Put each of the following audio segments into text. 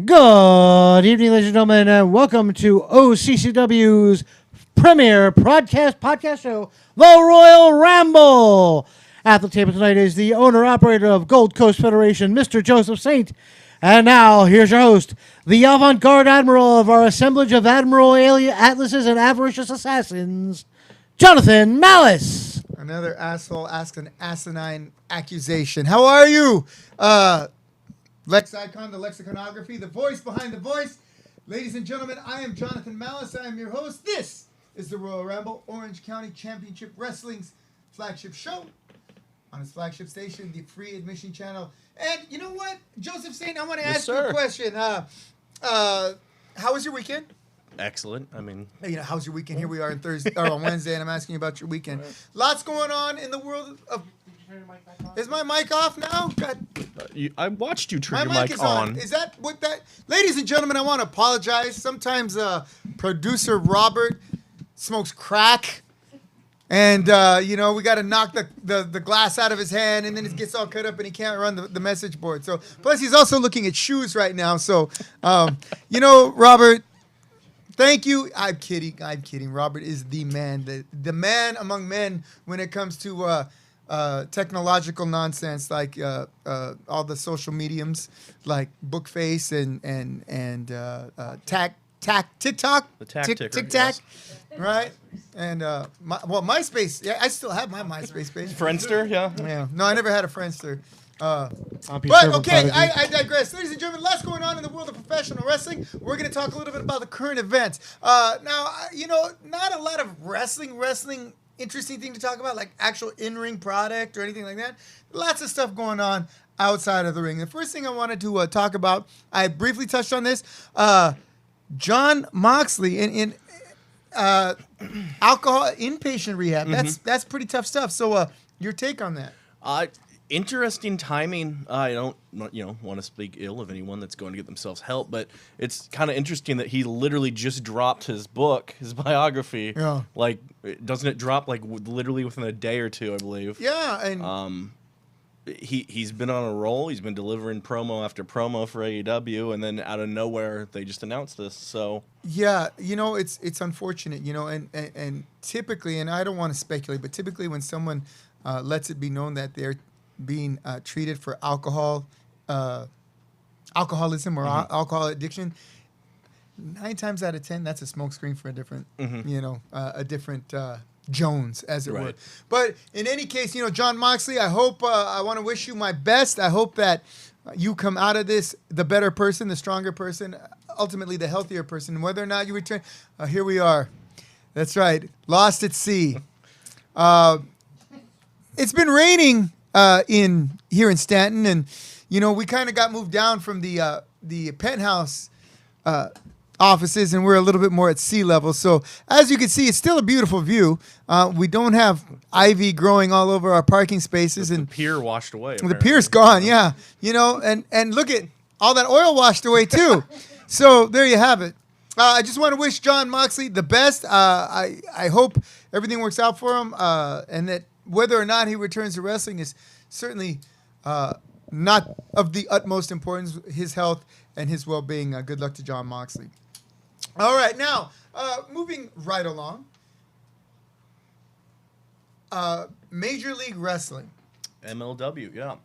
Good evening, ladies and gentlemen, and welcome to OCCW's premier podcast show, The Royal Ramble. At the table tonight is the owner-operator of Gold Coast Federation, Mr. Joseph Saint. And now, here's your host, the avant-garde admiral of our assemblage of admiral alien atlases and avaricious assassins, Jonathan Malice. Another asshole asks an asinine accusation. How are you? Lexicon, the lexiconography, the voice behind the voice. Ladies and gentlemen, I am Jonathan Malice. I am your host. This is the Royal Ramble, Orange County Championship Wrestling's flagship show on its flagship station, the free admission channel. And you know what, Joseph Saint, I want to ask you a question. How was your weekend? Excellent. I mean, how's your weekend? Here we are on Thursday or on Wednesday, and I'm asking you about your weekend. Lots going on in the world of. Is my mic off now? God. I watched you turn my your mic mic is on. Is that what that? Ladies and gentlemen, I want to apologize. Sometimes producer Robert smokes crack, and we got to knock the glass out of his hand, and then it gets all cut up, and he can't run the message board. So plus he's also looking at shoes right now. So Robert. Thank you. I'm kidding. Robert is the man, the man among men when it comes to technological nonsense, like all the social mediums, like Bookface and TikTok, the TikTok, yes. Right? And MySpace. Yeah, I still have my MySpace page. Friendster, yeah. Yeah. No, I never had a Friendster. But okay, I digress. Ladies and gentlemen, lots going on in the world of professional wrestling. We're going to talk a little bit about the current events. Now, not a lot of wrestling interesting thing to talk about, like actual in-ring product or anything like that. Lots of stuff going on outside of the ring. The first thing I wanted to talk about, I briefly touched on this, Jon Moxley in alcohol inpatient rehab. That's pretty tough stuff. So your take on that? Interesting timing. I don't want to speak ill of anyone that's going to get themselves help, but it's kind of interesting that he literally just dropped his book, his biography. Yeah. Like, doesn't it drop like literally within a day or two, I believe? Yeah, and he's been on a roll. He's been delivering promo after promo for AEW, and then out of nowhere they just announced this. So yeah, it's unfortunate, and typically, and I don't want to speculate, but typically when someone lets it be known that they're being treated for alcoholism or alcohol addiction, 9 times out of 10, that's a smokescreen for a different, Jones, as it were. But in any case, Jon Moxley, I hope, I want to wish you my best. I hope that you come out of this the better person, the stronger person, ultimately the healthier person. Whether or not you return, here we are. That's right, lost at sea. It's been raining here in Stanton, and we kind of got moved down from the penthouse offices, and we're a little bit more at sea level. So as you can see, it's still a beautiful view. We don't have ivy growing all over our parking spaces, and the pier washed away. The pier's gone, yeah. And look at all that oil washed away too. So there you have it. I just want to wish Jon Moxley the best. I hope everything works out for him, and that whether or not he returns to wrestling is certainly not of the utmost importance. His health and his well-being. Good luck to Jon Moxley. All right, now moving right along. Major League Wrestling. MLW, yeah.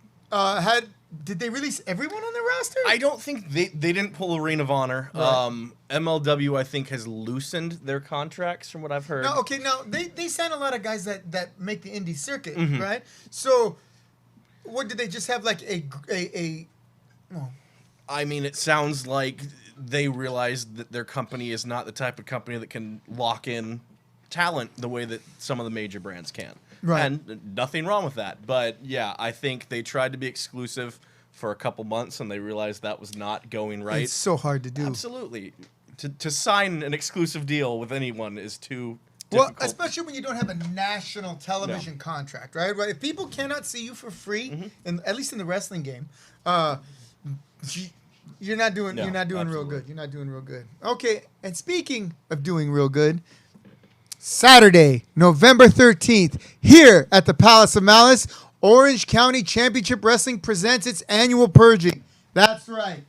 Did they release everyone on the roster? I don't think they didn't pull a Ring of Honor. Right. MLW, I think, has loosened their contracts from what I've heard. Now, they sign a lot of guys that make the indie circuit, right? So, what did they just have like a well, I mean, it sounds like they realized that their company is not the type of company that can lock in talent the way that some of the major brands can. Right. And nothing wrong with that. But, yeah, I think they tried to be exclusive for a couple months, and they realized that was not going right. It's so hard to do. Absolutely. To sign an exclusive deal with anyone is too difficult. Well, especially when you don't have a national television contract, right? Right. If people cannot see you for free, and at least in the wrestling game, you're not doing real good. You're not doing real good. Okay, and speaking of doing real good, Saturday, November 13th, here at the Palace of Malice, Orange County Championship Wrestling presents its annual purging. That's right.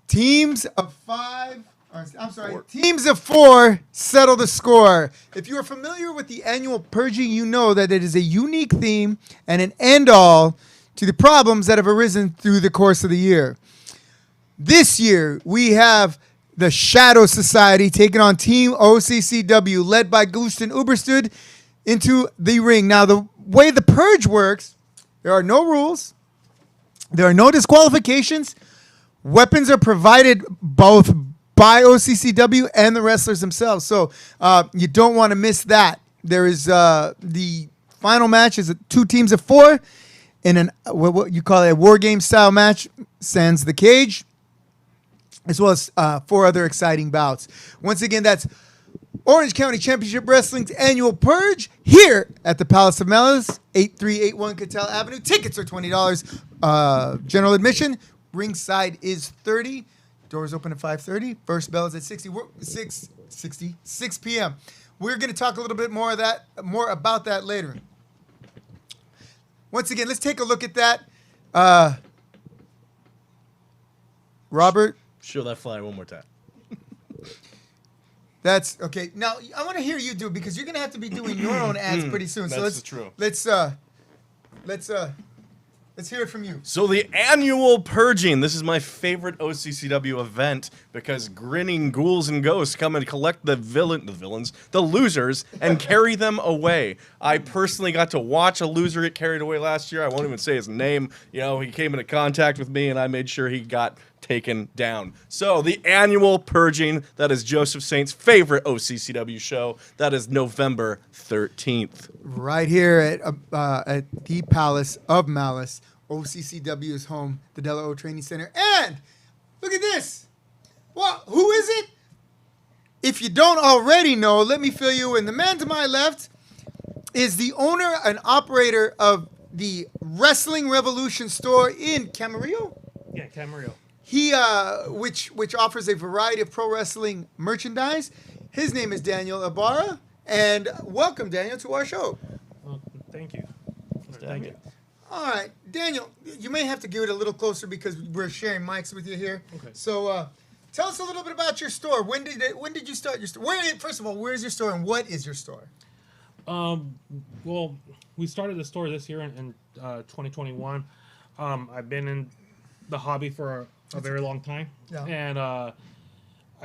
Teams of 5. I'm sorry. Teams of 4 settle the score. If you are familiar with the annual purging, you know that it is a unique theme and an end-all to the problems that have arisen through the course of the year. This year, we have the Shadow Society taking on Team OCCW, led by Gusten Uberstud, into the ring. Now, the way the purge works, there are no rules. There are no disqualifications. Weapons are provided both by OCCW and the wrestlers themselves. So you don't want to miss that. There is the final match is 2 teams of 4 in what you call a war game style match, sans the cage, as well as 4 other exciting bouts. Once again, that's Orange County Championship Wrestling's annual purge here at the Palace of Malice, 8381 Cattell Avenue. Tickets are $20. General admission. Ringside is $30. Doors open at 5:30. First bell is at 6 p.m. We're going to talk a little bit more about that later. Once again, let's take a look at that. Robert, Show that fly one more time. that's okay. Now I want to hear you do it because you're going to have to be doing your own ads pretty soon. That's true. Let's hear it from you. So the annual purging. This is my favorite OCCW event because grinning ghouls and ghosts come and collect the losers, and carry them away. I personally got to watch a loser get carried away last year. I won't even say his name. You know, he came into contact with me, and I made sure he got taken down. So the annual purging, that is Joseph Saint's favorite OCCW show. That is November 13th. Right here at the Palace of Malice, OCCW's home, the Delaware Training Center. And look at this. Well, who is it? If you don't already know, let me fill you in. The man to my left is the owner and operator of the Wrestling Revolution store in Camarillo. Yeah, Camarillo. He, which offers a variety of pro wrestling merchandise. His name is Daniel Ibarra, and welcome, Daniel, to our show. Well, thank you. Thank you. All right, Daniel, you may have to give it a little closer because we're sharing mics with you here. Okay. So, tell us a little bit about your store. When did you start your store? First of all, where is your store, and what is your store? Well, we started the store this year in 2021. I've been in the hobby for a very long time, Yeah. and I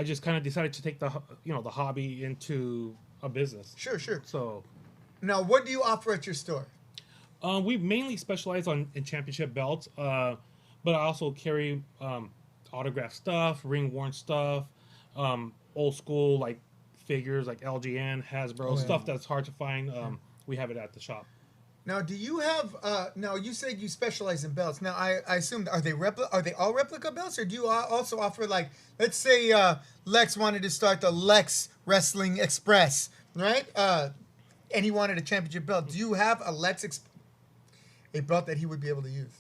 just kind of decided to take the hobby into a business. Sure. So Now, what do you offer at your store? we mainly specialize in championship belts, but I also carry autographed stuff, ring worn stuff, old school like figures like LGN, Hasbro, stuff that's hard to find. We have it at the shop. Now, do you have? Now, you said you specialize in belts. Now, I assume are they all replica belts, or do you also offer, like, let's say Lex wanted to start the Lex Wrestling Express, right? And he wanted a championship belt. Do you have a belt that he would be able to use?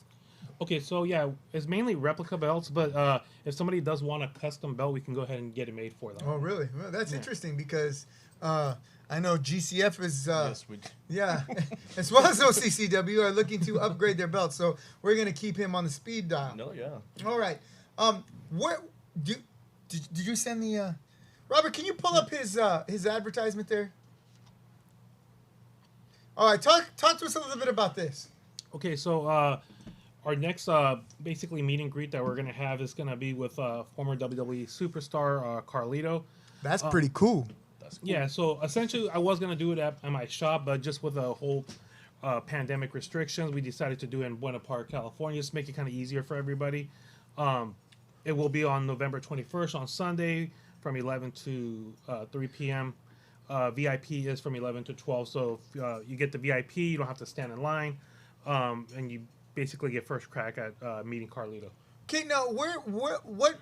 Okay, so yeah, it's mainly replica belts, but if somebody does want a custom belt, we can go ahead and get it made for them. Oh, really? Well, that's interesting because I know GCF is Yes, we do. yeah, as well as OCCW are looking to upgrade their belts. So we're gonna keep him on the speed dial. No, yeah. All right. Where did you send the Robert? Can you pull up his advertisement there? All right. Talk to us a little bit about this. Okay, so our next basically meet and greet that we're gonna have is gonna be with former WWE superstar Carlito. That's pretty cool. Yeah, so essentially I was going to do it at my shop, but just with the whole pandemic restrictions, we decided to do it in Buena Park, California, just make it kind of easier for everybody. It will be on November 21st on Sunday from 11 to 3 p.m. VIP is from 11 to 12, so if you get the VIP, you don't have to stand in line, and you basically get first crack at meeting Carlito. Okay, now what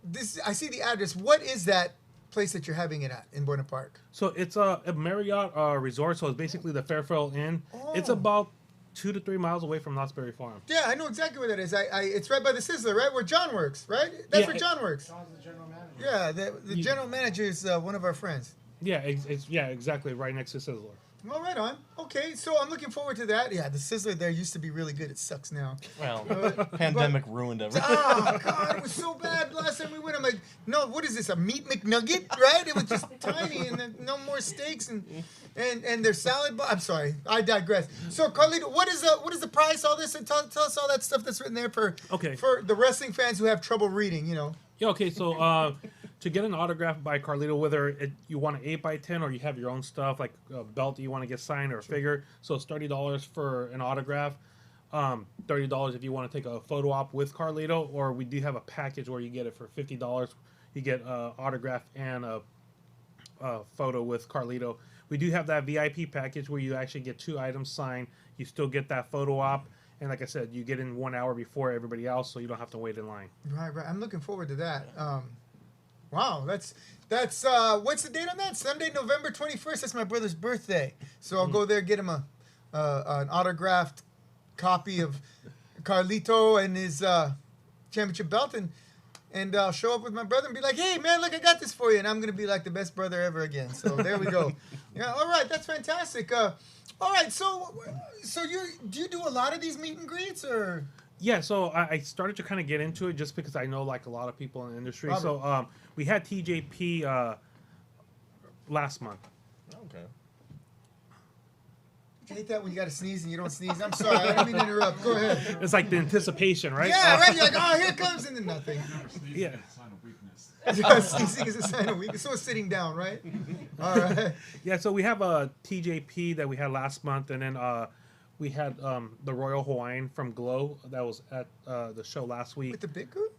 this? I see the address. What is that place that you're having it at in Buena Park? So it's a Marriott resort, so it's basically the Fairfield Inn. Oh. It's about 2 to 3 miles away from Knott's Berry Farm. Yeah, I know exactly where that is. It's right by the Sizzler, right where John works, right? That's Yeah, where John works. John's the general manager. Yeah, the general manager is one of our friends. Yeah, exactly, right next to Sizzler. Well, right on. Okay, so I'm looking forward to that. Yeah, the Sizzler there used to be really good. It sucks now. Well, pandemic ruined everything. Oh God, it was so bad last time we went. I'm like, no, what is this? A meat McNugget, right? It was just tiny, and then no more steaks and their salad bar. I'm sorry, I digress. So Carlito, what is the price? All this, and tell us all that stuff that's written there for the wrestling fans who have trouble reading. You know. Yeah. Okay. So to get an autograph by Carlito, whether you want an 8x10 or you have your own stuff like a belt that you want to get signed or a figure, so it's $30 for an autograph. $30 if you want to take a photo op with Carlito, or we do have a package where you get it for $50. You get an autograph and a photo with Carlito. We do have that VIP package where you actually get 2 items signed. You still get that photo op, and like I said, you get in 1 hour before everybody else, so you don't have to wait in line. Right. I'm looking forward to that. Wow, that's what's the date on that? Sunday, November 21st. That's my brother's birthday, so I'll go there, get him an autographed copy of Carlito and his championship belt, and I'll show up with my brother and be like, hey man, look, I got this for you, and I'm gonna be like the best brother ever again. So there we go. Yeah, all right, that's fantastic. All right, so do you do a lot of these meet and greets, or? Yeah, so I started to kind of get into it just because I know like a lot of people in the industry. Robert. So we had TJP last month. Okay. I hate that when you got to sneeze and you don't sneeze. I'm sorry, I didn't mean to interrupt. Go ahead. It's like the anticipation, right? Yeah, right. You're like, oh, here it comes, and then nothing. Yeah. Sneezing is a sign of weakness. So is sitting down, right? All right. Yeah, so we have a TJP that we had last month, and then we had the Royal Hawaiian from Glow that was at the show last week. With the big group?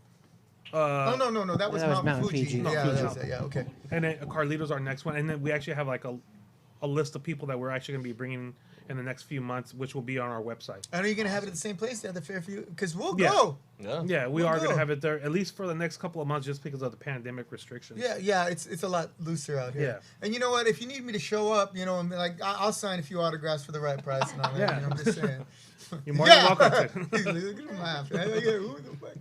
No. That was Mount Fuji. No, Yeah, Fuji. that was it. Yeah, okay. And then Carlito's our next one, and then we actually have like a list of people that we're actually going to be bringing in the next few months, which will be on our website. And are you going to have it at the same place, the Fairview? Because we'll Yeah. go. Yeah, we We'll are going go. to have it there at least for the next couple of months, just because of the pandemic restrictions. Yeah, it's a lot looser out here. Yeah. And you know what? If you need me to show up, you know, and like I'll sign a few autographs for the right price and all that. Yeah. You know, I'm just saying. You're more than welcome to. Look at him laugh. Who the fuck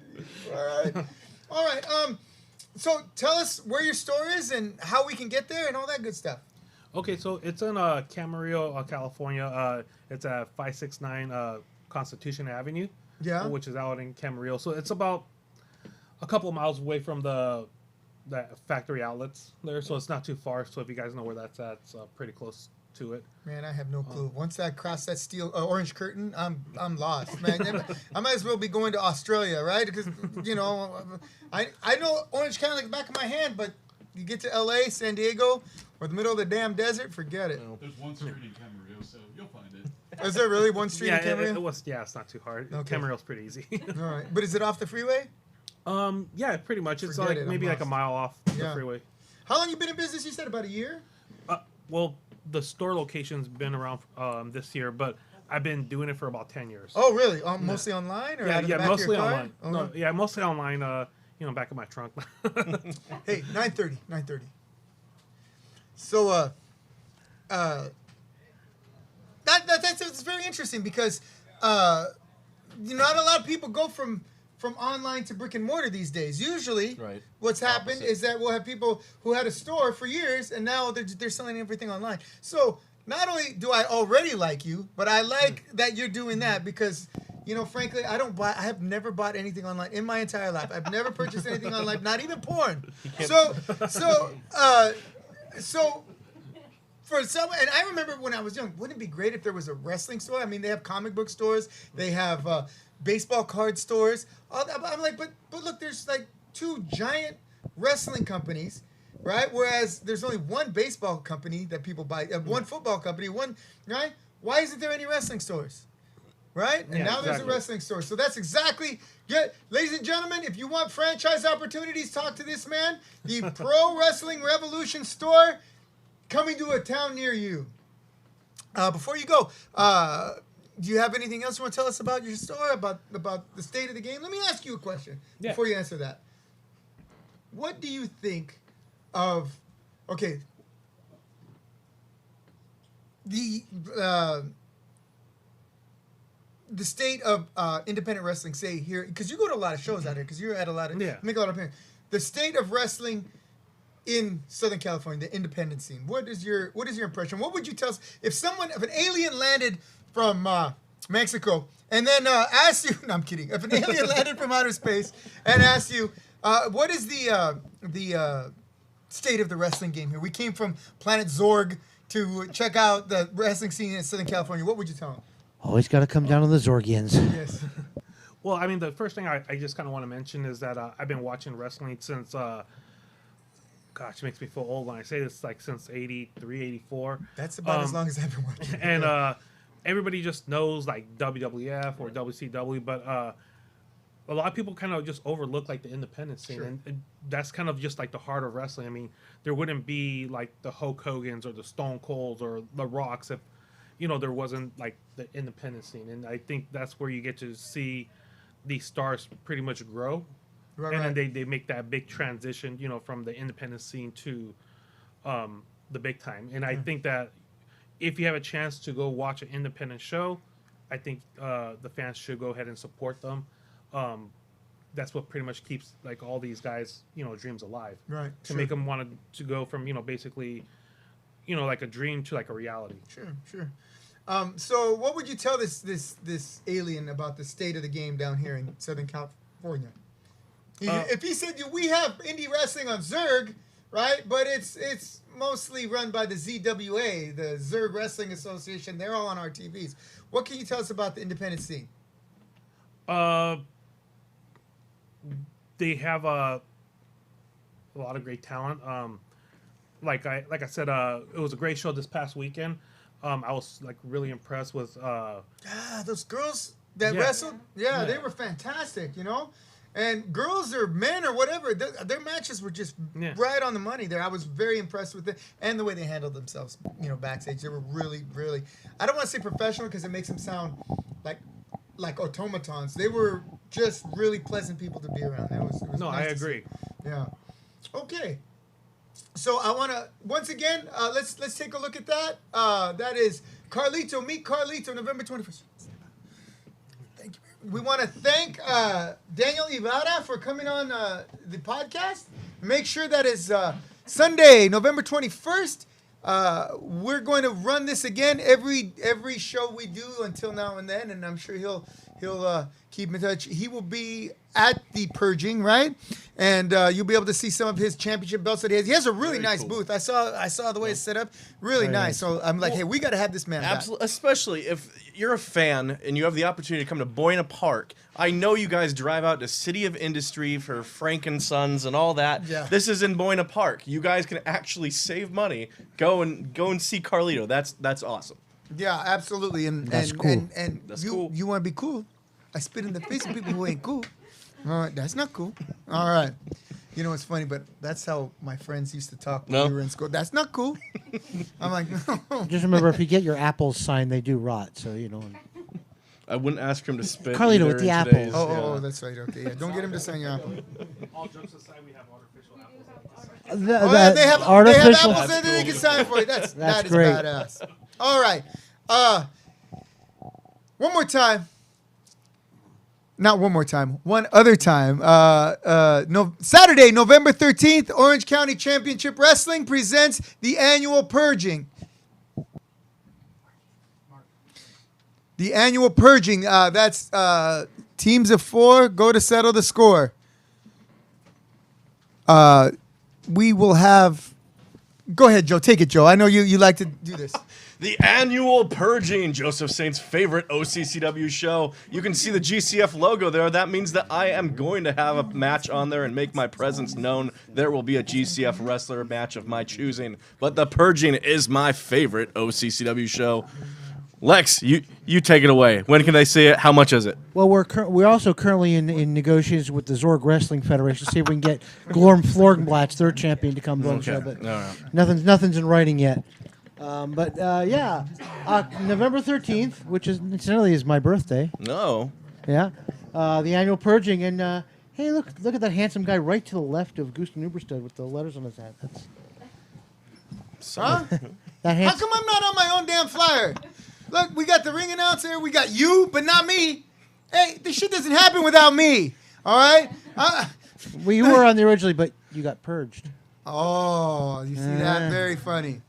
are you? All right. So tell us where your store is and how we can get there and all that good stuff. Okay, so it's in Camarillo, California. It's at 569 Constitution Avenue, which is out in Camarillo. So it's about a couple of miles away from the factory outlets there, so it's not too far. So if you guys know where that's at, it's pretty close to it. Man, I have no clue. Once I cross that steel orange curtain, I'm lost, man. I might as well be going to Australia, right? Because you know, I know Orange County like the back of my hand, but you get to L.A., San Diego, or the middle of the damn desert, forget it. There's one street in Camarillo, so you'll find it. Is there really one street Yeah, in Camarillo? it was. Yeah, it's not too hard. Okay. Camarillo's pretty easy. All right, but is it off the freeway? Yeah, pretty much. It's Forget like it, maybe I'm like a lost. mile off the Yeah. freeway. How long you been in business? You said about a year. Well, the store location's been around this year, but I've been doing it for about 10 years. Oh, really? Mostly online, or out of the back mostly of your car? online. No, yeah, mostly online. Back of my trunk. Hey, 9:30. So, that's very interesting because not a lot of people go from online to brick and mortar these days. Usually, Right. what's happened Opposite. is that we'll have people who had a store for years and now they're selling everything online. So not only do I already like you, but I like that you're doing that because, you know, frankly, I have never bought anything online in my entire life. I've never purchased anything online, not even porn. So for some, and I remember when I was young, wouldn't it be great if there was a wrestling store? I mean, they have comic book stores, they have baseball card stores. I'm like, but look, there's like 2 giant wrestling companies, right? Whereas there's only one baseball company that people buy, one football company, right? Why isn't there any wrestling stores? Right? And Yeah, now there's a exactly. wrestling store. So that's exactly, ladies and gentlemen, if you want franchise opportunities, talk to this man. The Pro Wrestling Revolution store coming to a town near you. Before you go, do you have anything else you want to tell us about your store, about the state of the game? Let me ask you a question before you answer that. What do you think of, the state of independent wrestling, say here, because you go to a lot of shows out here, because you're at a lot of, Yeah. make a lot of appearances. The state of wrestling in Southern California, the independent scene. What is your impression? What would you tell us if an alien landed from Mexico and then asked you? No, I'm kidding. If an alien landed from outer space and asked you, what is the state of the wrestling game here? We came from Planet Zorg to check out the wrestling scene in Southern California. What would you tell them? Always got to come down to the Zorgians. Yes. Well, I mean, the first thing I just kind of want to mention is that I've been watching wrestling since, gosh, it makes me feel old when I say this, like since 83, 84. That's about as long as I've been watching. And everybody just knows like WWF or WCW, but a lot of people kind of just overlook like the independent scene, and that's kind of just like the heart of wrestling. I mean, there wouldn't be like the Hulk Hogan's or the Stone Colds or the Rocks if, there wasn't like the independent scene. And I think that's where you get to see these stars pretty much grow. Right, and right. then they make that big transition, from the independent scene to the big time. And I think that if you have a chance to go watch an independent show, I think the fans should go ahead and support them. That's what pretty much keeps like all these guys, dreams alive. Right. To make them want to go from, basically, like a dream to like a reality. Sure. So what would you tell this alien about the state of the game down here in Southern California? If he said we have indie wrestling on Zerg, right? But it's mostly run by the ZWA, the Zerg Wrestling Association. They're all on our TVs. What can you tell us about the independent scene? They have a lot of great talent. Like I said, it was a great show this past weekend. I was like really impressed with those girls that wrestled. Yeah, they were fantastic, And girls or men or whatever, their matches were just right on the money there. I was very impressed with it and the way they handled themselves, backstage. They were really, really, I don't want to say professional because it makes them sound like automatons. They were just really pleasant people to be around. It was no, nice I agree. Yeah. Okay. So I want to once again let's take a look at that. That is Carlito. Meet Carlito, November 21st. Thank you. We want to thank Daniel Ibarra for coming on the podcast. Make sure that is Sunday, November 21st. We're going to run this again every show we do until now and then, and I'm sure he'll keep in touch. He will be at the Purging, right? And you'll be able to see some of his championship belts that he has. He has a really nice booth. I saw the way it's set up. Really nice. So I'm like, hey, we got to have this man back. Absolutely, especially if you're a fan and you have the opportunity to come to Buena Park. I know you guys drive out to City of Industry for Frank and Sons and all that. Yeah. This is in Buena Park. You guys can actually save money. Go and see Carlito. That's awesome. Yeah, absolutely. And That's cool. And That's you cool. you want to be cool? I spit in the face of people who ain't cool. All right, that's not cool. All right. You know, it's funny, but that's how my friends used to talk when we were in school. That's not cool. I'm like, no. Just remember, if you get your apples signed, they do rot. So, I wouldn't ask him to spit. Carlito either with the in apples. today's- Oh, that's right. Okay, yeah. Don't get him to sign your apple. All jokes aside, we have artificial apples. Oh, yeah, they have artificial. apples there that they can sign for you. That is great. badass. All right. One more time. Not one more time. One other time. Saturday, November 13th, Orange County Championship Wrestling presents the annual Purging. The annual Purging. That's teams of 4 go to settle the score. We will have... Go ahead, Joe. Take it, Joe. I know you like to do this. The annual Purging, Joseph Saint's favorite OCCW show. You can see the GCF logo there. That means that I am going to have a match on there and make my presence known. There will be a GCF wrestler match of my choosing. But the Purging is my favorite OCCW show. Lex, you take it away. When can they see it? How much is it? Well, we're also currently in negotiations with the Zorg Wrestling Federation to see if we can get Glorm Florgenblatz, their champion, to come on the show. But nothing's in writing yet. November 13th, which is incidentally is my birthday. No. Yeah, the annual Purging, and hey, look at that handsome guy right to the left of Gustav Nuberstedt with the letters on his hat. Huh? That How come I'm not on my own damn flyer? Look, we got the ring announcer. We got you, but not me. Hey, this shit doesn't happen without me. All right? Well, you were on the originally, but you got purged. Oh, you see that? Very funny.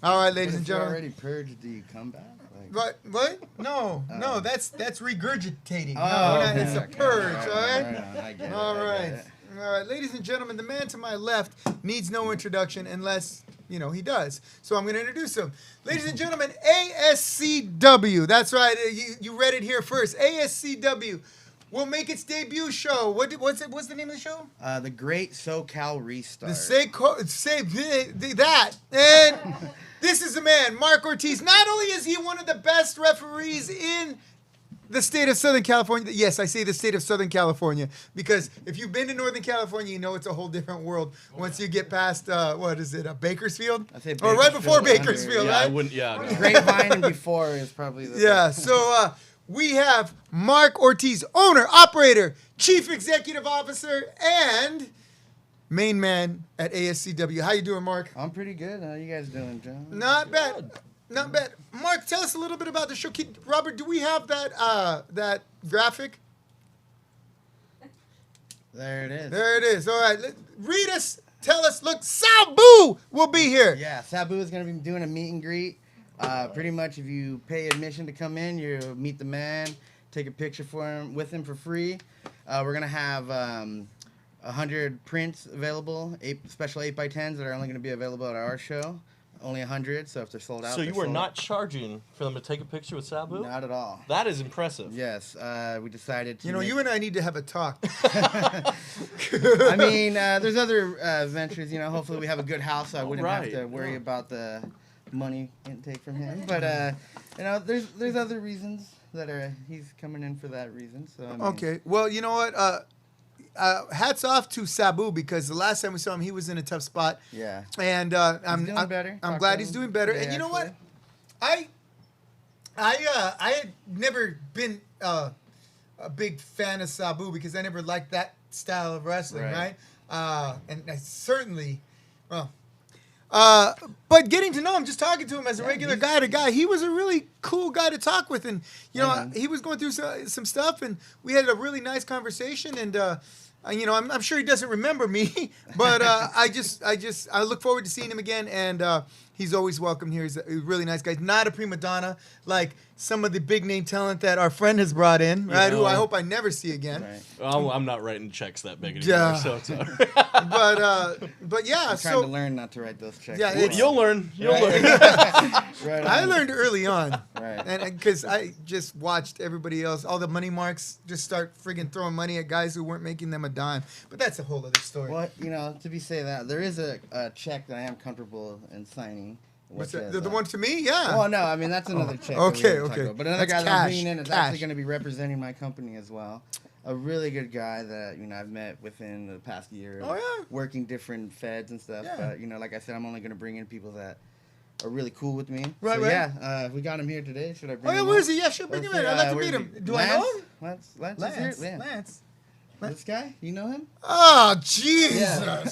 All right, ladies and If you gentlemen. already purged, do you come back? Like, What? No, that's regurgitating. Oh, No, okay, it's a okay. purge, all Right right? on, I get it, All I get right. it. All right, ladies and gentlemen, the man to my left needs no introduction unless, he does. So I'm going to introduce him. Ladies and gentlemen, ASCW. That's right. You read it here first. ASCW will make its debut show. What's the name of the show? The Great SoCal Restart. Say that. And this is the man, Mark Ortiz. Not only is he one of the best referees in the state of Southern California. Yes, I say the state of Southern California because if you've been to Northern California, you know it's a whole different world once you get past, Bakersfield? I say Or right before Bakersfield, Bakersfield, Yeah, I right? wouldn't. Yeah. No. Grapevine and before is probably the Yeah, so we have Mark Ortiz, owner, operator, chief executive officer, and main man at ASCW. How you doing, Mark? I'm pretty good. How you guys doing, John? Not bad. Not bad. Mark, tell us a little bit about the show. Robert, do we have that graphic? There it is. There it is. All right. Read us. Tell us. Look, Sabu will be here. Yeah, Sabu is going to be doing a meet and greet. Pretty much if you pay admission to come in, you meet the man, take a picture with him for free. We're going to have 100 prints available, special 8x10s that are only going to be available at our show. Only 100, so if they're sold out, So they're you were sold not out. charging for them to take a picture with Sabu? Not at all. That is impressive. Yes, we decided to. You and I need to have a talk. I mean, there's other ventures. Hopefully we have a good house, so I wouldn't have Right. to worry about the money intake from him. But there's other reasons that he's coming in for that reason. So I mean, Okay. Well, you know what? Hats off to Sabu because the last time we saw him, he was in a tough spot. Yeah. And I'm doing better. I'm Talked glad to he's him doing better. today, And you know what? actually. I had never been a big fan of Sabu because I never liked that style of wrestling, right? And I certainly, but getting to know him, just talking to him as a regular guy to guy, he was a really cool guy to talk with, and he was going through some stuff, and we had a really nice conversation, and I'm sure he doesn't remember me, but I look forward to seeing him again, and he's always welcome here. He's a really nice guy. Not a prima donna like some of the big name talent that our friend has brought in, right? Who I hope I never see again. Right. Well, I'm not writing checks that big anymore, Yeah. so it's all right. But yeah, I'm trying to learn not to write those checks. Yeah, it's- You'll learn. You'll Right. learn. Right I on. learned early on, Right. and because I just watched everybody else, all the money marks, just start friggin' throwing money at guys who weren't making them a dime. But that's a whole other story. Well, to be say that there is a check that I am comfortable in signing. What's which that? is, The one to me? Yeah. Oh no, I mean that's another check. that we okay, were talking okay. about. But another That's guy that I'm cash, bringing in is cash. actually going to be representing my company as well. A really good guy that I've met within the past year. Oh, yeah? Working different feds and stuff. Yeah. But like I said, I'm only going to bring in people that are really cool with me. Right, so, right. Yeah, we got him here today. Should I bring Oh yeah, him where up? is he? Yeah, sure, bring him Let's in. see, I'd like to where meet is him. he? Do I know him? Lance is Lance. here. Yeah. Lance. This guy, you know him? Oh Jesus! Yeah.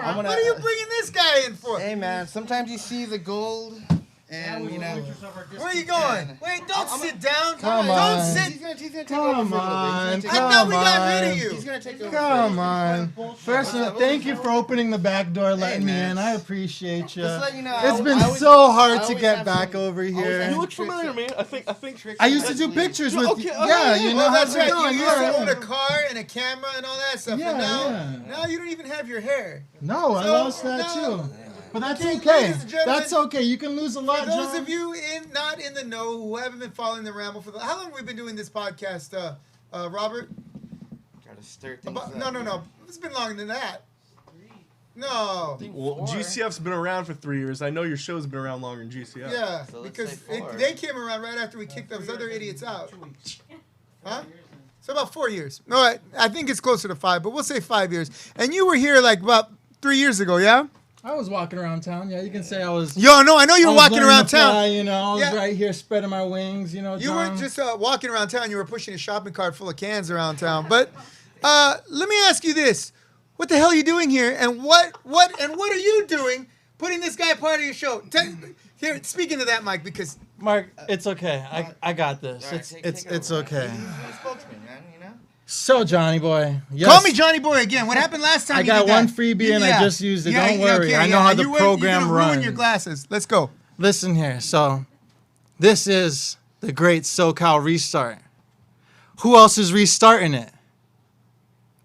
I'm What are you bringing this guy in for? Hey man, sometimes you see the gold, and Where are you going? Wait, don't sit down. Come Don't on. sit. He's gonna take Come over for a little bit. on, He's I gonna thought we got Come rid of on. you. He's gonna take over. Come on. First of all, thank you for opening the back door, letting me man. in. I appreciate you. Just let you know, It's I been always- so I hard to always get have back some- over always here. have You look familiar to me. I think. I used to do pictures with you. okay, Yeah, you know Well, how's that's it right. going? You used to Yeah. own a car and a camera and all that stuff. Yeah, and now yeah. you don't even have your hair. No, I So, lost that no. too. But that's Okay, okay. ladies and gentlemen, That's okay. You can lose a lot, For those John. of you not in the know who haven't been following the Ramble how long have we been doing this podcast, Robert? Gotta stir things up. No. It's been longer than that. No. Well, GCF's been around for 3 years. I know your show's been around longer than GCF. Yeah, So let's because say 4. they came around right after we kicked those other idiots out. Huh? So about 4 years. No, I think it's closer to 5, but we'll say 5 years. And you were here like about 3 years ago, yeah? I was walking around town. Yeah, you can say I was. Yo, no, I know you I were was walking learning around to fly, town. You know, I was Yeah. right here spreading my wings. You know, You John. weren't just walking around town. You were pushing a shopping cart full of cans around town. But let me ask you this: what the hell are you doing here? And what are you doing? Putting this guy part of your show. Here, speaking of that, Mike, because Mark, it's okay. I got this. All right, It's take over, man. okay. He's the spokesman, man. So, Johnny boy. Yes. Call me Johnny Boy again. What happened last time? I you got did that? one freebie and I just used it. Don't worry. I know how the program You're gonna runs. ruin your glasses. Let's go. Listen here. So, this is the great SoCal restart. Who else is restarting it?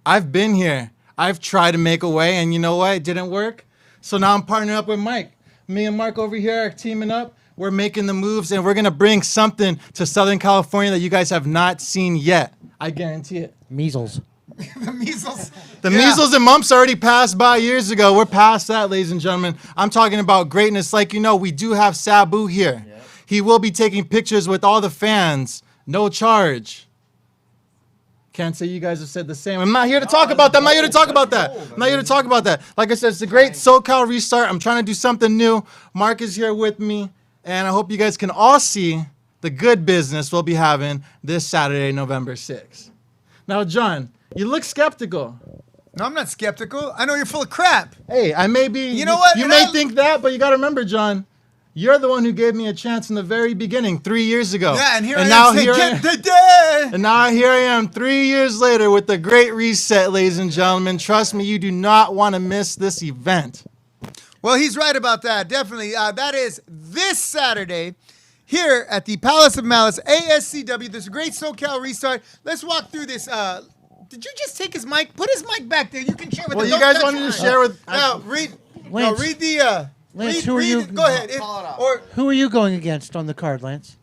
I've been here. I've tried to make a way, and you know what? It didn't work. So now I'm partnering up with Mike. Me and Mark over here are teaming up. We're making the moves, and we're going to bring something to Southern California that you guys have not seen yet. I guarantee it. Measles. The measles. The measles and mumps already passed by years ago. We're past that, ladies and gentlemen. I'm talking about greatness. Like, you know, we do have Sabu here. Yep. He will be taking pictures with all the fans. No charge. Can't say you guys have said the same. I'm not here to talk about that. I'm not here to talk about that. I'm not here to talk about that. Like I said, it's a great SoCal restart. I'm trying to do something new. Mark is here with me, and I hope you guys can all see the good business we'll be having this Saturday, November 6th. Now, John, you look skeptical. No, I'm not skeptical. I know you're full of crap. Hey, I may be. You know what? You may think that, but you got to remember, John, you're the one who gave me a chance in the very beginning 3 years ago. Yeah, and here and I now am saying, here get the day. And now here I am 3 years later with the great reset, ladies and gentlemen. Trust me, you do not want to miss this event. Well, he's right about that. Definitely. That is this Saturday here at the Palace of Malice, ASCW. There's a great SoCal restart. Let's walk through this. Did you just take his mic? Put his mic back there. You can share with Well, them. you Don't guys touch wanted to mine. share with... Now, read. Lance. No, read the... Lance, who are you? Go ahead. Who are you going against on the card, Lance?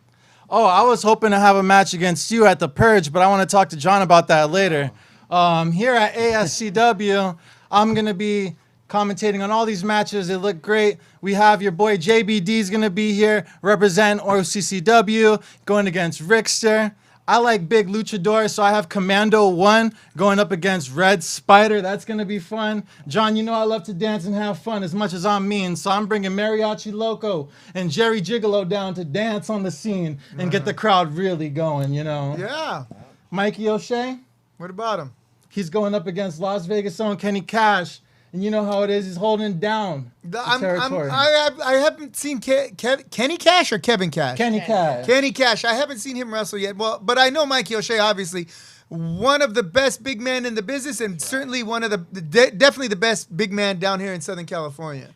Oh, I was hoping to have a match against you at the Purge, but I want to talk to John about that later. Here at ASCW, I'm going to be commentating on all these matches. They look great. We have your boy JBD's going to be here representing OCCW, going against Rickster. I like Big Luchador, so I have Commando 1 going up against Red Spider. That's going to be fun. John, you know I love to dance and have fun as much as I'm mean, so I'm bringing Mariachi Loco and Jerry Gigolo down to dance on the scene and get the crowd really going, you know. Yeah. Mikey O'Shea, What about him? he's going up against Las Vegas' own Kenny Cash. And you know how it is. He's holding down the territory. I haven't seen Kenny Cash or Kevin Cash? Kenny Cash. Kenny Cash. I haven't seen him wrestle yet. Well, but I know Mikey O'Shea, obviously, one of the best big men in the business, and certainly one of the definitely the best big man down here in Southern California.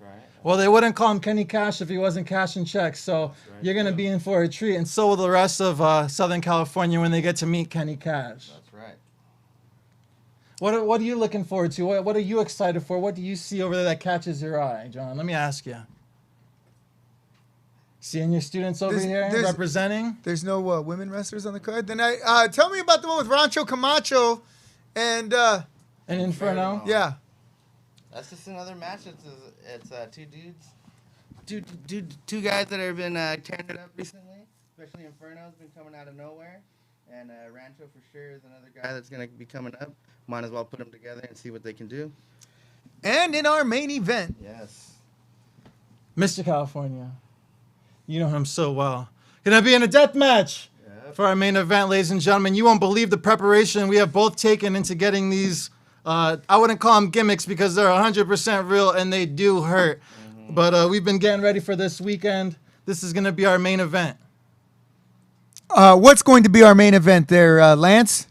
Well, they wouldn't call him Kenny Cash if he wasn't cashing checks. So you're going to be in for a treat. And so will the rest of Southern California when they get to meet Kenny Cash. That's right. What are you looking forward to? What are you excited for? What do you see over there that catches your eye, John? Let me ask you. Seeing your students over here representing? There's no women wrestlers on the card. Then tell me about the one with Rancho Camacho and Inferno? Yeah. That's just another match. It's two dudes, two guys that have been tearing it up recently. Especially Inferno's been coming out of nowhere, and Rancho for sure is another guy that's gonna be coming up. Might as well put them together and see what they can do. And in our main event, Yes. Mr. California. You know him so well. Gonna be in a death match for our main event, ladies and gentlemen. You won't believe the preparation we have both taken into getting these. I wouldn't call them gimmicks because they're 100% real and they do hurt. Mm-hmm. But we've been getting ready for this weekend. This is gonna be our main event. what's going to be our main event there, Lance?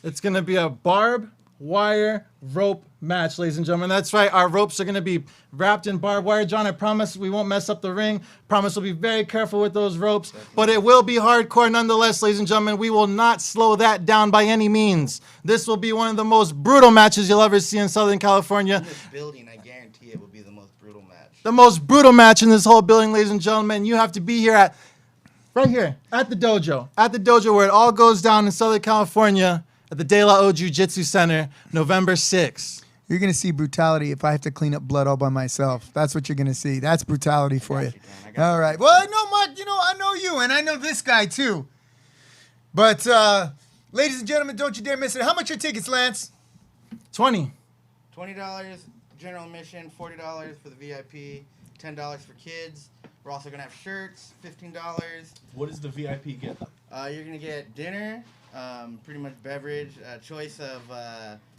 It's going to be a barbed wire rope match, ladies and gentlemen. That's right. Our ropes are going to be wrapped in barbed wire. John, I promise we won't mess up the ring. Promise we'll be very careful with those ropes. But it will be hardcore nonetheless, ladies and gentlemen. We will not slow that down by any means. This will be one of the most brutal matches you'll ever see in Southern California. In this building, I guarantee it will be the most brutal match. The most brutal match in this whole building, ladies and gentlemen. You have to be here right here, at the dojo. At the dojo where it all goes down in Southern California. At the De La O Jiu-Jitsu Center, November 6th. You're going to see brutality if I have to clean up blood all by myself. That's what you're going to see. That's brutality for you. All right. Well, no, Mark, I know you, and I know this guy, too. But, ladies and gentlemen, don't you dare miss it. How much are tickets, Lance? $20. $20 general admission, $40 for the VIP, $10 for kids. We're also going to have shirts, $15. What does the VIP get? You're going to get dinner, pretty much beverage, a choice of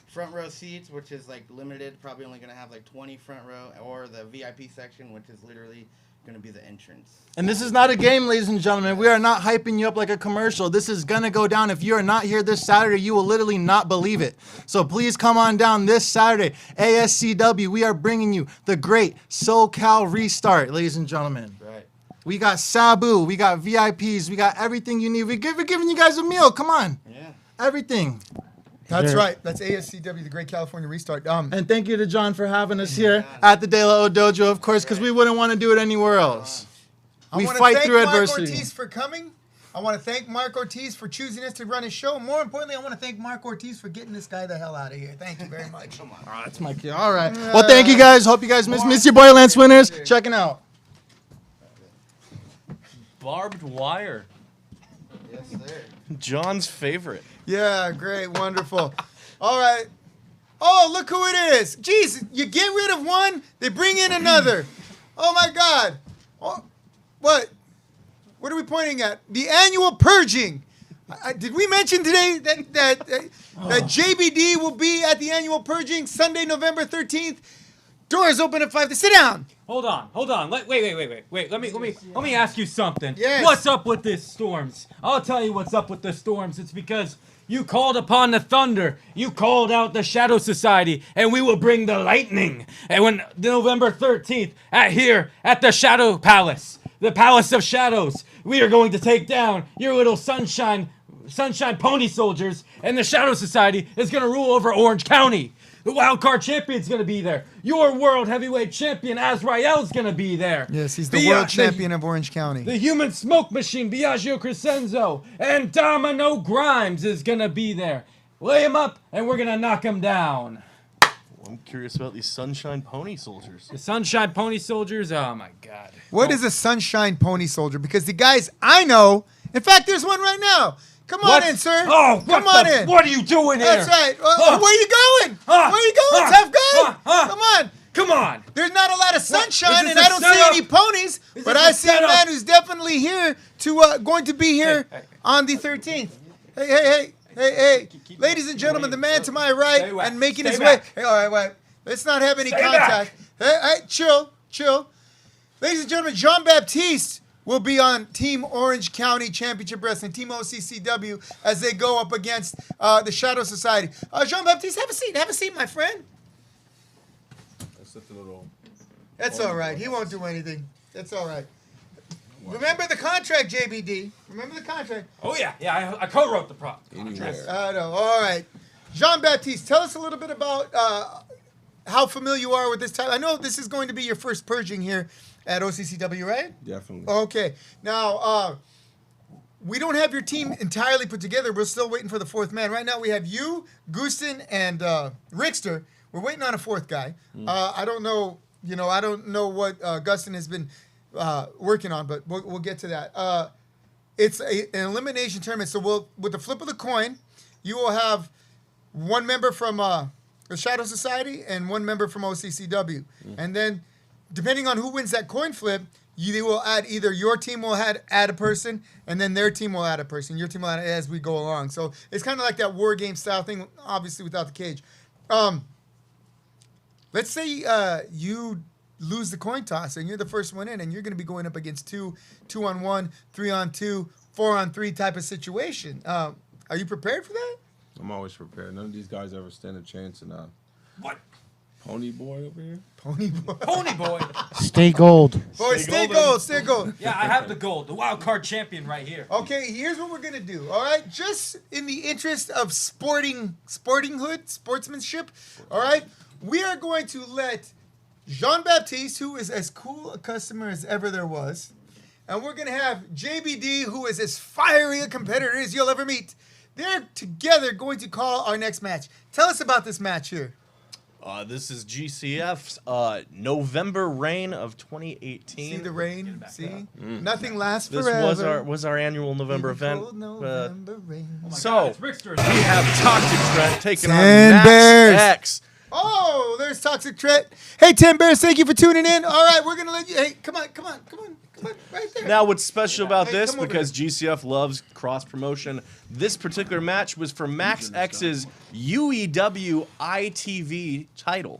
front row seats, which is like limited, probably only going to have like 20 front row, or the VIP section, which is literally gonna be the entrance. And this is not a game, ladies and gentlemen. We are not hyping you up like a commercial. This is going to go down. If you are not here this Saturday, you will literally not believe it. So please come on down this Saturday. ASCW, we are bringing you the great SoCal restart, ladies and gentlemen. Right. We got Sabu. We got VIPs. We got everything you need. We're giving you guys a meal. Come on. Yeah. Everything. That's Sure. right. That's ASCW, the Great California Restart. And thank you to John for having us here at the De La O Dojo, of course, because we wouldn't want to do it anywhere else. We wanna fight thank through Mark adversity. Ortiz for coming. I want to thank Mark Ortiz for choosing us to run his show. More importantly, I want to thank Mark Ortiz for getting this guy the hell out of here. Thank you very much. Oh, that's my kid. All right. Well, thank you guys. Hope you guys miss your boy Lance Winners. Checking out. Barbed wire. Yes, sir. John's favorite. Yeah, great, wonderful. All right. Oh, look who it is. Jeez, you get rid of one, they bring in another. Oh my God. Oh, what? What are we pointing at? The annual purging. Did we mention today that JBD will be at the annual purging Sunday, November 13th? Doors open at 5. Sit down. Hold on. Wait. Let me ask you something. Yes. What's up with this storms? I'll tell you what's up with the storms. It's because you called upon the thunder. You called out the Shadow Society, and we will bring the lightning. And when November 13th, here at the Shadow Palace, the Palace of Shadows, we are going to take down your little sunshine pony soldiers, and the Shadow Society is going to rule over Orange County. The wild card champion's going to be there. Your world heavyweight champion, Azrael's going to be there. Yes, he's the world champion of Orange County. The human smoke machine, Biagio Crescenzo, and Domino Grimes is going to be there. Lay him up, and we're going to knock him down. I'm curious about these Sunshine Pony Soldiers. The Sunshine Pony Soldiers, oh my God. What is a Sunshine Pony Soldier? Because the guys I know, in fact, there's one right now. Come on in, sir. Oh, come on in. What are you doing here? That's right. Where are you going? Where are you going, tough guy? Come on. Come on. There's not a lot of sunshine, Is and this I a don't see setup? any ponies, Is but this I a see a setup? man who's definitely here to going to be here on the 13th. Hey. Ladies and gentlemen, the man to my right Stay back. and making Stay his back. way. Hey, all right, wait. Let's not have any Stay contact. Hey, chill. Ladies and gentlemen, Jean-Baptiste will be on Team Orange County Championship Wrestling, Team OCCW, as they go up against the Shadow Society. Jean-Baptiste, have a seat. Have a seat, my friend. That's all right. He won't do anything. That's all right. Remember the contract, JBD. Remember the contract. Oh, yeah, I co-wrote the prop. I know. All right. Jean-Baptiste, tell us a little bit about how familiar you are with this type. I know this is going to be your first purging here at OCCW, right? Definitely. Okay. Now, we don't have your team entirely put together. We're still waiting for the fourth man. Right now, we have you, Gustin, and Rickster. We're waiting on a fourth guy. I don't know. I don't know what Gustin has been working on, but we'll get to that. It's an elimination tournament, so with the flip of the coin, you will have one member from the Shadow Society and one member from OCCW, and then depending on who wins that coin flip, they will add either your team will add a person, and then their team will add a person. Your team will add as we go along. So it's kind of like that war game style thing, obviously without the cage. Let's say you lose the coin toss and you're the first one in, and you're going to be going up against 2-on-1, 3-on-2, 4-on-3 type of situation. Are you prepared for that? I'm always prepared. None of these guys ever stand a chance in What? Pony Boy over here. Pony boy. Pony boy. Stay gold. Boy, stay gold. Yeah, I have the gold. The wild card champion right here. Okay, here's what we're gonna do. All right, just in the interest of sportsmanship. All right, we are going to let Jean-Baptiste, who is as cool a customer as ever there was, and we're gonna have JBD, who is as fiery a competitor as you'll ever meet. They're together going to call our next match. Tell us about this match here. This is GCF's November reign of 2018. See the rain? See? Nothing lasts This forever. was our annual November event. Cold November rain. So It's Rickster. we have Toxic Trent taking on Ten Max Bears. X. Oh, there's Toxic Trent. Hey, 10 Bears, thank you for tuning in. All right, we're going to let you. Hey, come on. Right there. Now, what's special about Hey, this, come over because GCF loves cross promotion, this particular match was for Max X's UEW ITV title.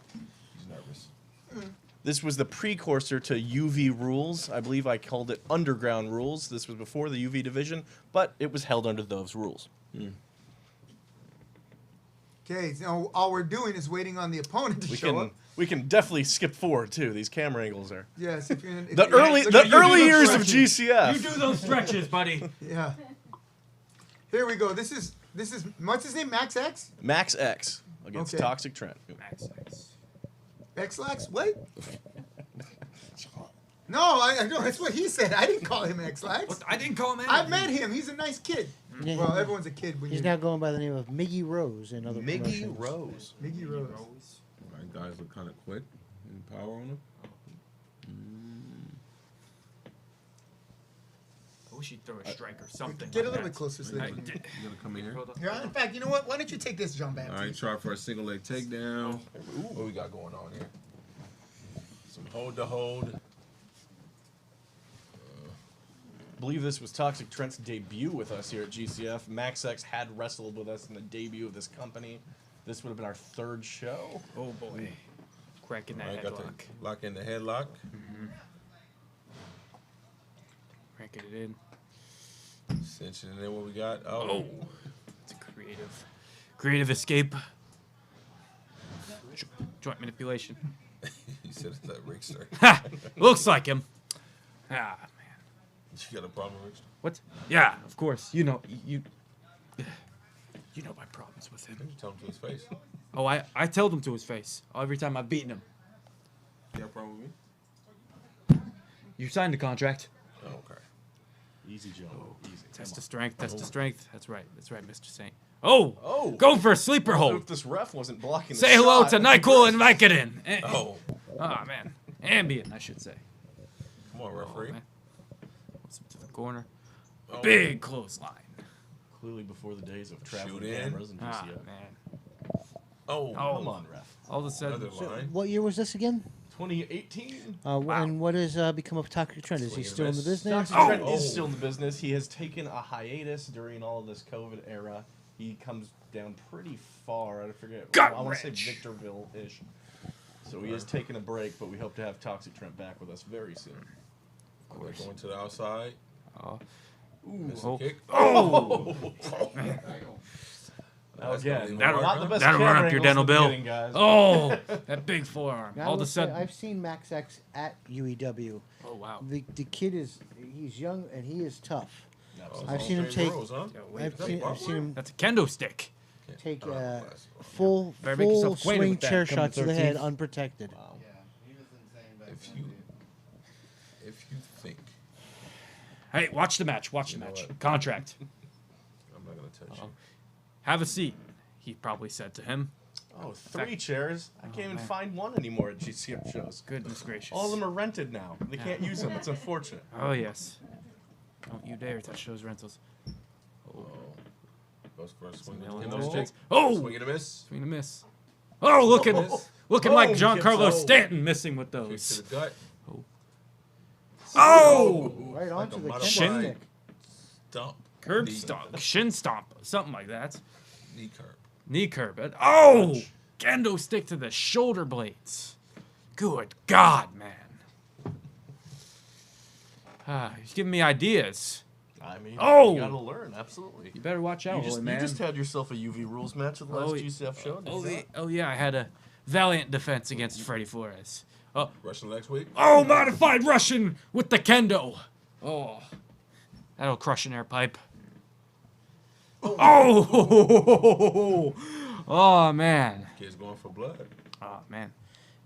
This was the precursor to UV rules. I believe I called it Underground Rules. This was before the UV division, but it was held under those rules. Okay, so all we're doing is waiting on the opponent to show up. We can definitely skip forward too. These camera angles are Yes, if you're in, if the you're- early years of stretches. GCF. You do those stretches, buddy. Yeah. Here we go. This is what's his name? Max X? Max X against Okay. Toxic Trent. X-Lax? What? No, I know that's what he said. I didn't call him X-Lax. I didn't call him. I've met him. He's a nice kid. Yeah, Well, everyone's a kid when He's you're now going by the name of Miggy Rose in other Miggy promotions. Rose. Miggy Rose. My guys look kind of quick. Any power on them? I wish he'd throw a strike or something. Get a like little that. bit closer so they can. You gonna come in here? Hold on. Yeah, in fact, you know what? Why don't you take this, John All Baptiste? right, try for a single leg takedown. What we got going on here? Some hold to hold. I believe this was Toxic Trent's debut with us here at GCF. Max X had wrestled with us in the debut of this company. This would have been our third show. Oh boy, cracking All that right, got headlock. the lock in the headlock. Cranking it in. Cinching it in. What we got? Oh, it's a creative escape. Joint manipulation. You said it's that Rickster. Ha! Looks like him. Ah, man. You got a problem, Rickster? What? Yeah, of course. You know my problems with him. You tell him to his face. Oh, I told him to his face every time I've beaten him. You got a problem with me? You signed the contract. Oh, okay. Easy, Joe. Easy. Test of strength. Test of strength. That's right, Mr. Saint. Oh, Oh. going for a sleeper If hold. this ref wasn't blocking the Say hello shot. to Nyquil and Vicodin. Oh, Oh man, Ambien, I should say. come on, referee. man. Puts him to the corner. Oh. Big clothesline. Clearly before the days of traveling Shoot in. cameras and Ah GCF. man. Oh, Come on, ref. All of a sudden, another line. What year was this again? 2018. And what has become of Toxic Trent? Is he Swing and still in the miss. business? Toxic Trent Oh. is still in the business. He has taken a hiatus during all this COVID era. He comes down pretty far. I forget. Gut I want to say wrench. Victorville-ish. So he has taken a break, but we hope to have Toxic Trent back with us very soon. Of course. Going to the outside. oh, Missing oh. kick. Now That's again, gonna leave a that'll- mark, not the huh? best that'll camera run up your angles dental in the bill. beginning, guys. Oh, that big forearm. Now, I All of will a say, sudden, I've seen Max X at UEW. oh wow. The kid he's young and he is tough. Oh, I've so seen him James take- Rose, huh? Yeah, wait, I've seen him that's a kendo stick. take Oh, bless. full Better make yourself acquainted swing with that chair come shots to the head 13th. unprotected. Yeah, he was insane back If then, you, dude. if you think, Hey, watch the match. Watch the You know match. what? Contract. I'm not gonna touch you. Have a seat. He probably said to him. Oh, 3 chairs. I can't even man. find one anymore at GCF shows. Goodness gracious. All of them are rented now. They can't use them. It's unfortunate. Oh yes. Don't you dare touch those rentals. Goes for a swing. Nail and in miss. those checks. Oh, Swing and a miss. swing and a miss. Oh, looking Oh, like kick Giancarlo to- Stanton missing with Kick those. to the gut. Oh, Right Like onto a the modified Shin. stick. Stomp. curb Knee- stomp, shin stomp, something like that. Knee curb. Knee curb. Oh, kendo stick to the shoulder blades. Good God, man. He's giving me ideas. I mean, Oh! you gotta learn, absolutely. You better watch out, You holy man. just had yourself a UV rules match at the last Oh, GCF show. did you not? Oh yeah, I had a valiant defense against Freddy Flores. Oh, Russian next week. oh, modified Russian with the kendo. Oh, that'll crush an air pipe. Oh, oh man. Kids going for blood. Oh man.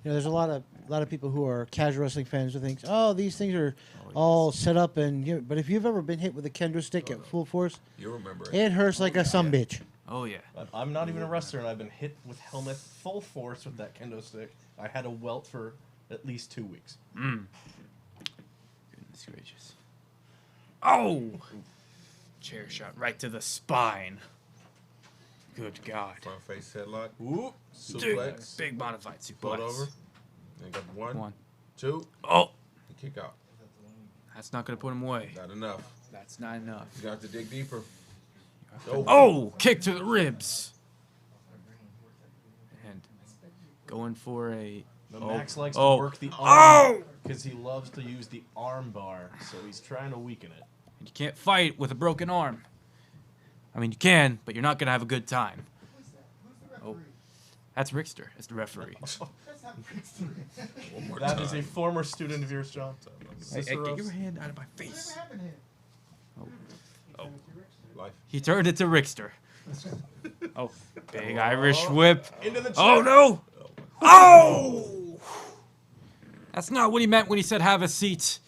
You know, there's a lot of people who are casual wrestling fans who think, oh, these things are all set up, and but if you've ever been hit with a kendo stick at full force, You remember it. it hurts like a sumbitch. Oh yeah. I'm not even a wrestler, and I've been hit with helmet full force with that kendo stick. I had a welt for at least 2 weeks. Goodness gracious. Oh! Chair shot right to the spine. Good God. Front face headlock. Ooh, Dude, Suplex. big modified Float suplex. over. Then got one, One. two, Oh! and kick out. That's not going to put him away. Not enough. That's not enough. You got to dig deeper. Oh! Kick to the ribs. And going for a Max likes Oh. to work the Oh! arm because he loves to use the arm bar, so he's trying to weaken it. You can't fight with a broken arm. I mean, you can, but you're not gonna have a good time. Oh, that's Rickster. That's the referee. One more That time. is a former student of yours, John. Hey, get Cicero's. your hand out of my face. Life. He turned it to Rickster. Oh, big Irish whip. Into the Oh chair. no! Oh! That's not what he meant when he said have a seat.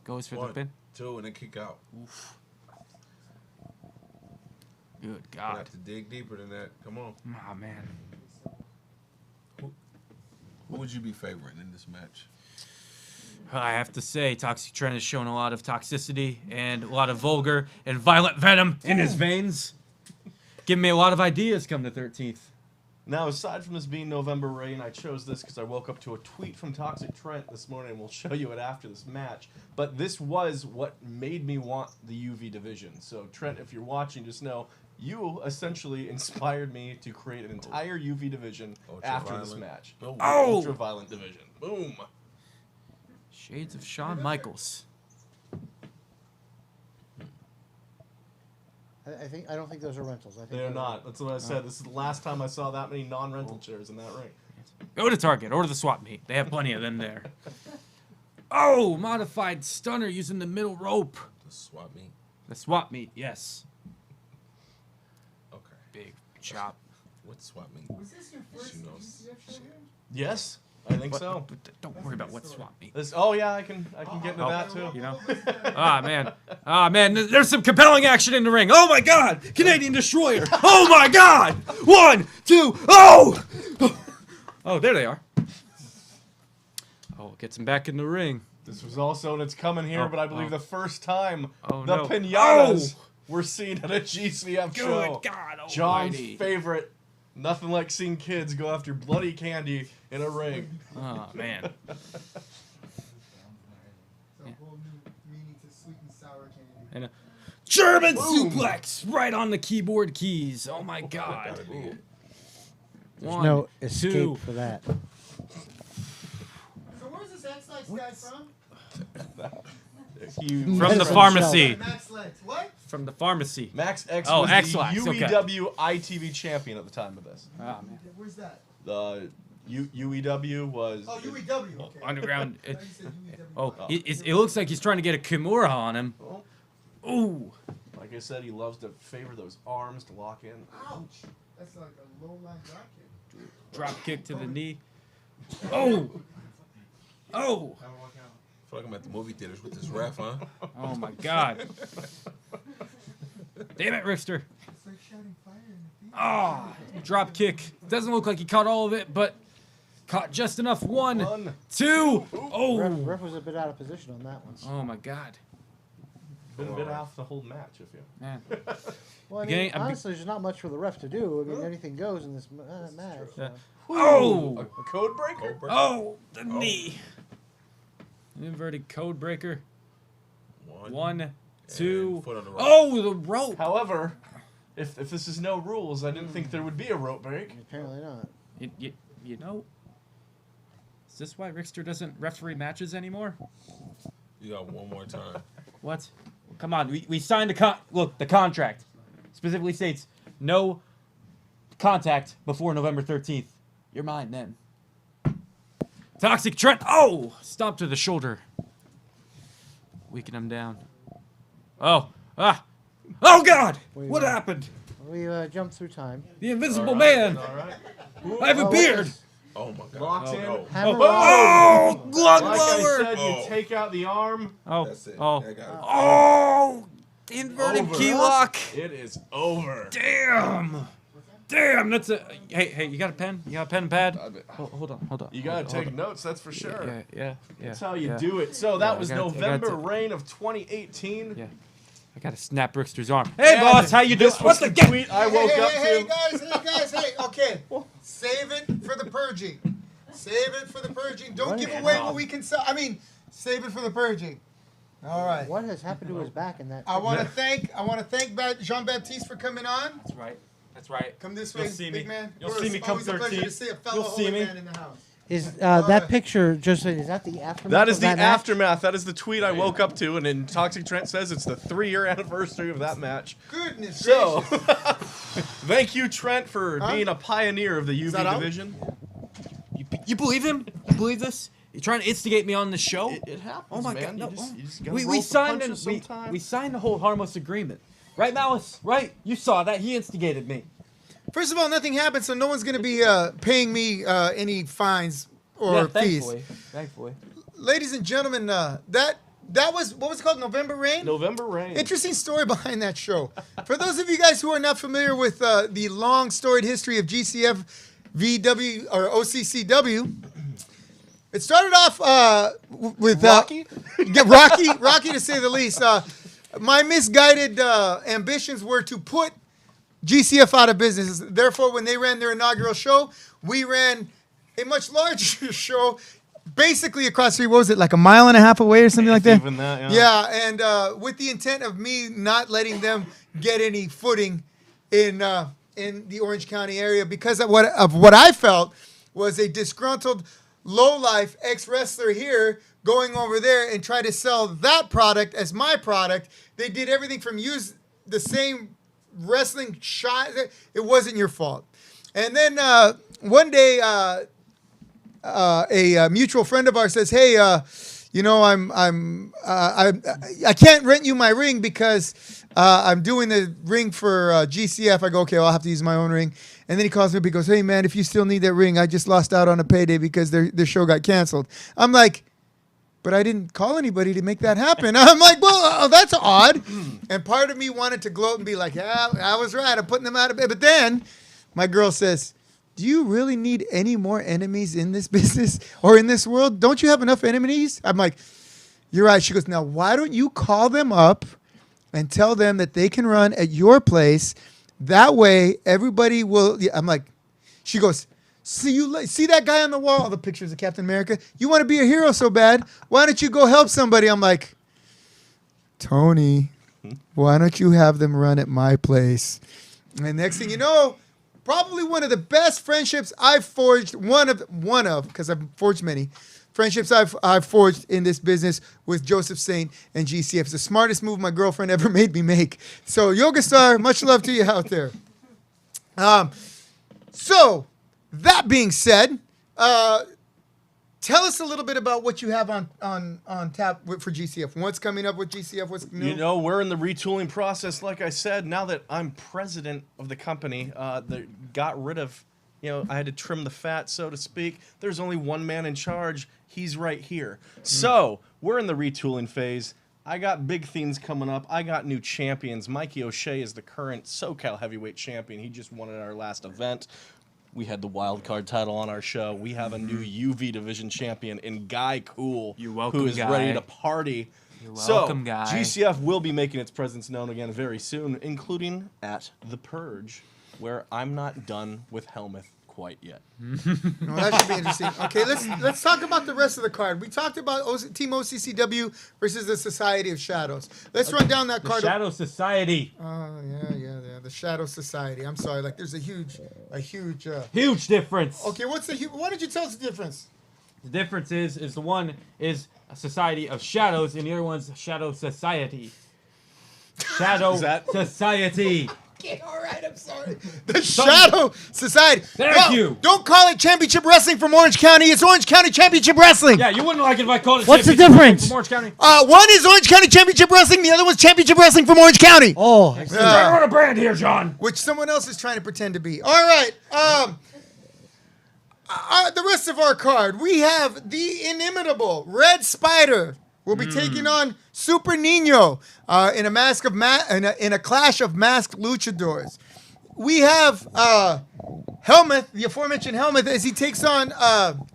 Goes for the 1, pin. 2, and then kick out. Good I God. have to dig deeper than that. Come on. Oh man. Who would you be favoring in this match? I have to say, Toxic Trent has shown a lot of toxicity and a lot of vulgar and violent venom in his veins. Giving me a lot of ideas come the 13th. Now, aside from this being November Rain, I chose this because I woke up to a tweet from Toxic Trent this morning, and we'll show you it after this match. But this was what made me want the UV division. So, Trent, if you're watching, just know you essentially inspired me to create an entire UV division after this Ultra-violent. match. Oh! Ultra-violent division. Boom! Shades of Shawn Michaels. I don't think those are rentals. I think They're those not. That's what I said. This is the last time I saw that many non-rental chairs in that ring. Go to Target. Order the swap meet. They have plenty of them there. Oh, modified stunner using the middle rope. The swap meet. The swap meet, yes. Okay. Big chop. What's swap meet? Was this your first She knows. UCF show? Yes, I think so. Don't worry about what swap meet. This, oh yeah, I can get into Oh. that too. You know? Ah, man. There's some compelling action in the ring. Oh, my God. Canadian Destroyer. Oh, my God. 1, 2, oh! Oh, there they are. Oh, gets him back in the ring. This was also, and it's coming here, Oh, but I believe oh. the first time Oh, the no. pinatas were seen at a GCF Good show. God John's almighty. favorite. Nothing like seeing kids go after bloody candy in a ring. Oh, man. It's a whole new meaning to sweet and sour candy. And a German suplex right on the keyboard keys. Oh, my God. Gotta be it. There's 1, no escape 2. for that. So where's this X-Lex guy from? He, From the Medicine pharmacy. Max Lex. What? From the pharmacy. Max X Oh, was X-Lax, the okay. UEW ITV champion at the time of this. Oh, man. Where's that? The UEW was. Oh, UEW. Okay. Underground. I thought you said UEW. Oh, it looks like he's trying to get a Kimura on him. Oh, Ooh. like I said, he loves to favor those arms to lock in. Ouch. That's like a low line drop kick. Drop kick to the knee. Oh. Oh. I feel like I'm at the movie theaters with this ref, huh? Oh, my God. Damn it, Rickster. It's like shouting fire in the Oh, drop kick. Doesn't look like he caught all of it, but caught just enough. 1, 1. 2. Ref, Oh. ref was a bit out of position on that one. Oh, my God. Been a bit off the whole match, if you. Man. Well, I mean, Beginning- I'm be- honestly, there's not much for the ref to do. I mean, anything goes in this match. Yeah. So. Oh. A code breaker? Oh, the knee. Inverted code breaker. 1, 2. Foot on the rope. Oh, the rope. However, if this is no rules, I didn't think there would be a rope break. Apparently not. You know, is this why Rickster doesn't referee matches anymore? You got one more time. What? Come on, we signed the contract specifically states no contact before November 13th. You're mine then. Toxic Trent. Oh, stomp to the shoulder. Weaken him down. Oh, oh God! What happened? We jumped through time. The Invisible Man. All right. I have a Oh, beard. yes. Oh my God. Locks in. No. Hammer Oh, glug Like I blower. said, you Oh. take out the arm. Oh, That's it. oh, I got it. oh! Inverted Over. key lock. It is over. Damn. Damn, that's a. Hey, you got a pen? You got a pen and pad? Hold on. You gotta Hold take on. notes, that's for sure. Yeah. That's how you do it. So that Yeah, was I got it. November rain of 2018. Yeah. I gotta snap Rickster's arm. Hey, And boss, how you doing? This was the tweet I woke up Hey, to. guys, hey, okay. Save it for the purging. Save it for the purging. Don't What? give away what we can sell. I mean, save it for the purging. All right. What has happened to his back in that? I want to thank Jean Baptiste for coming on. That's right. That's right. Come this You'll way, see big me. man. You'll It's see me come always a pleasure 13th. to see a fellow You'll see holy me. man in the house. Is that picture just? Is that the aftermath? That is of the that match? aftermath. That is the tweet I woke up to, and then Toxic Trent says it's the 3-year anniversary of that match. Goodness So, gracious. thank you, Trent, for being a pioneer of the UV that out? division. You believe him? You believe this? You're trying to instigate me on the show? It happens, Oh my man. God! You No, just gotta we roll the signed punches we sometime. signed the whole harmless agreement, right, Malice? Right? You saw that. He instigated me. First of all, nothing happened, so no one's going to be paying me any fines or Yeah, fees. thankfully. Ladies and gentlemen, that was, what was it called, November Rain? November Rain. Interesting story behind that show. For those of you guys who are not familiar with the long storied history of GCF, VW, or OCCW, it started off with Rocky? yeah, Rocky to say the least. My misguided ambitions were to put GCF out of business. Therefore, when they ran their inaugural show, we ran a much larger show, basically across the street. What was it, like a mile and a half away or something like that? Even that, Yeah, and with the intent of me not letting them get any footing in the Orange County area because of what I felt was a disgruntled, low-life ex-wrestler here going over there and try to sell that product as my product. They did everything from use the same wrestling shot. It wasn't your fault. And then one day, a mutual friend of ours says, "Hey, you know, I can't rent you my ring because I'm doing the ring for GCF." I go, "Okay, well, I'll have to use my own ring." And then he calls me up. He goes, "Hey, man, if you still need that ring, I just lost out on a payday because their show got canceled." I'm like, "But I didn't call anybody to make that happen." I'm like, "Well, that's odd." And part of me wanted to gloat and be like, "Yeah, I was right. I'm putting them out of bed." But then my girl says, "Do you really need any more enemies in this business or in this world? Don't you have enough enemies?" I'm like, "You're right." She goes, "Now, why don't you call them up and tell them that they can run at your place? That way, everybody will." Yeah, I'm like, she goes, see that guy on the wall? All the pictures of Captain America. You want to be a hero so bad? Why don't you go help somebody? I'm like, "Tony, why don't you have them run at my place?" And next thing you know, probably one of the best friendships I've forged, one of, because I've forged many friendships I've forged in this business with Joseph Saint and GCF. It's the smartest move my girlfriend ever made me make. So Yoga Star, much love to you out there. So that being said, tell us a little bit about what you have on tap for GCF. What's coming up with GCF? What's new? You know, we're in the retooling process. Like I said, now that I'm president of the company, they got rid of, I had to trim the fat, so to speak. There's only one man in charge. He's right here. So we're in the retooling phase. I got big things coming up. I got new champions. Mikey O'Shea is the current SoCal heavyweight champion. He just won at our last event. We had the wild card title on our show. We have a new UV division champion in Guy Cool, You're welcome, who is Guy. ready to party. You're welcome, so, Guy. GCF will be making its presence known again very soon, including at The Purge, where I'm not done with Helmuth quite yet. Well, that should be interesting. Okay, let's talk about the rest of the card. We talked about Team OCCW versus the Society of Shadows. Let's run down that The card. Shadow Society. Yeah. The Shadow Society. I'm sorry. Like, there's a huge. Huge difference. Okay, why don't you tell us the difference? The difference is the one is a society of shadows and the other one's Shadow Society. Shadow Society. Okay, all right, I'm sorry. The Shadow Society. Thank you. Don't call it Championship Wrestling from Orange County. It's Orange County Championship Wrestling. Yeah, you wouldn't like it if I called it. What's the Championship difference? from Orange County. One is Orange County Championship Wrestling. The other one's Championship Wrestling from Orange County. Oh, Trying to run a brand here, John. Which someone else is trying to pretend to be. All right. The rest of our card, we have the inimitable Red Spider. Will be taking on Super Nino in a clash of masked luchadors. We have Helmuth, the aforementioned Helmuth, as he takes on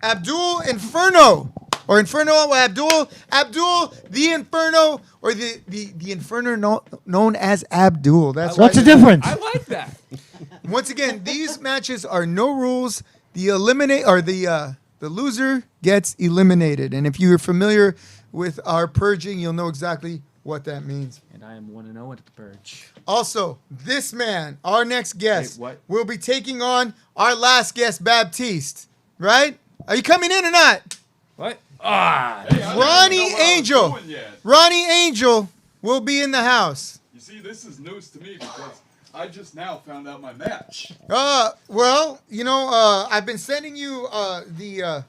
Abdul Inferno. Or Inferno Abdul. Abdul the Inferno, or the Inferno known as Abdul. That's what's the right. difference? I like that. Once again, these matches are no rules. The loser gets eliminated. And if you're familiar with our purging, you'll know exactly what that means. And I am 1-0 at the purge. Also, this man, our next guest, Wait, what? will be taking on our last guest, Baptiste. Right? Are you coming in or not? What? Ah! Hey, I don't Ronnie even know what I was Angel. doing yet. Ronnie Angel will be in the house. You see, this is news to me because I just now found out my match. Well, I've been sending you the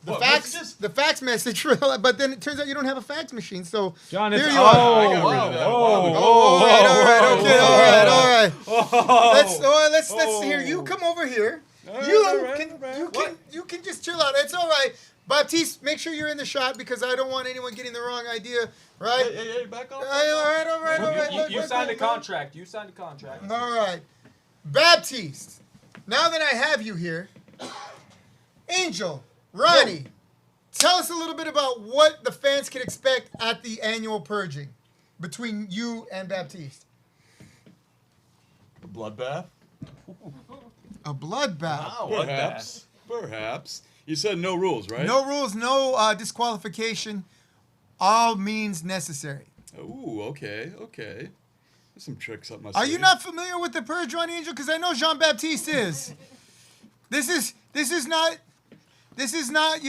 What, fax messages? the fax message, but then it turns out you don't have a fax machine. So John, here it's you are. I got rid of that. All right, okay, all right. Let's hear you. Come over here. You can just chill out. It's all right. Baptiste, make sure you're in the shot because I don't want anyone getting the wrong idea, right? Hey, back off. All right. You signed a contract. You signed a contract. All right. Baptiste, now that I have you here, Angel, Ronnie, tell us a little bit about what the fans can expect at the annual purging between you and Baptiste. A bloodbath? A bloodbath. Perhaps. You said no rules, right? No rules, no disqualification. All means necessary. Ooh, okay. There's some tricks up my Are sleeve. you not familiar with the purge, Ronnie Angel? Because I know Jean-Baptiste is. This is not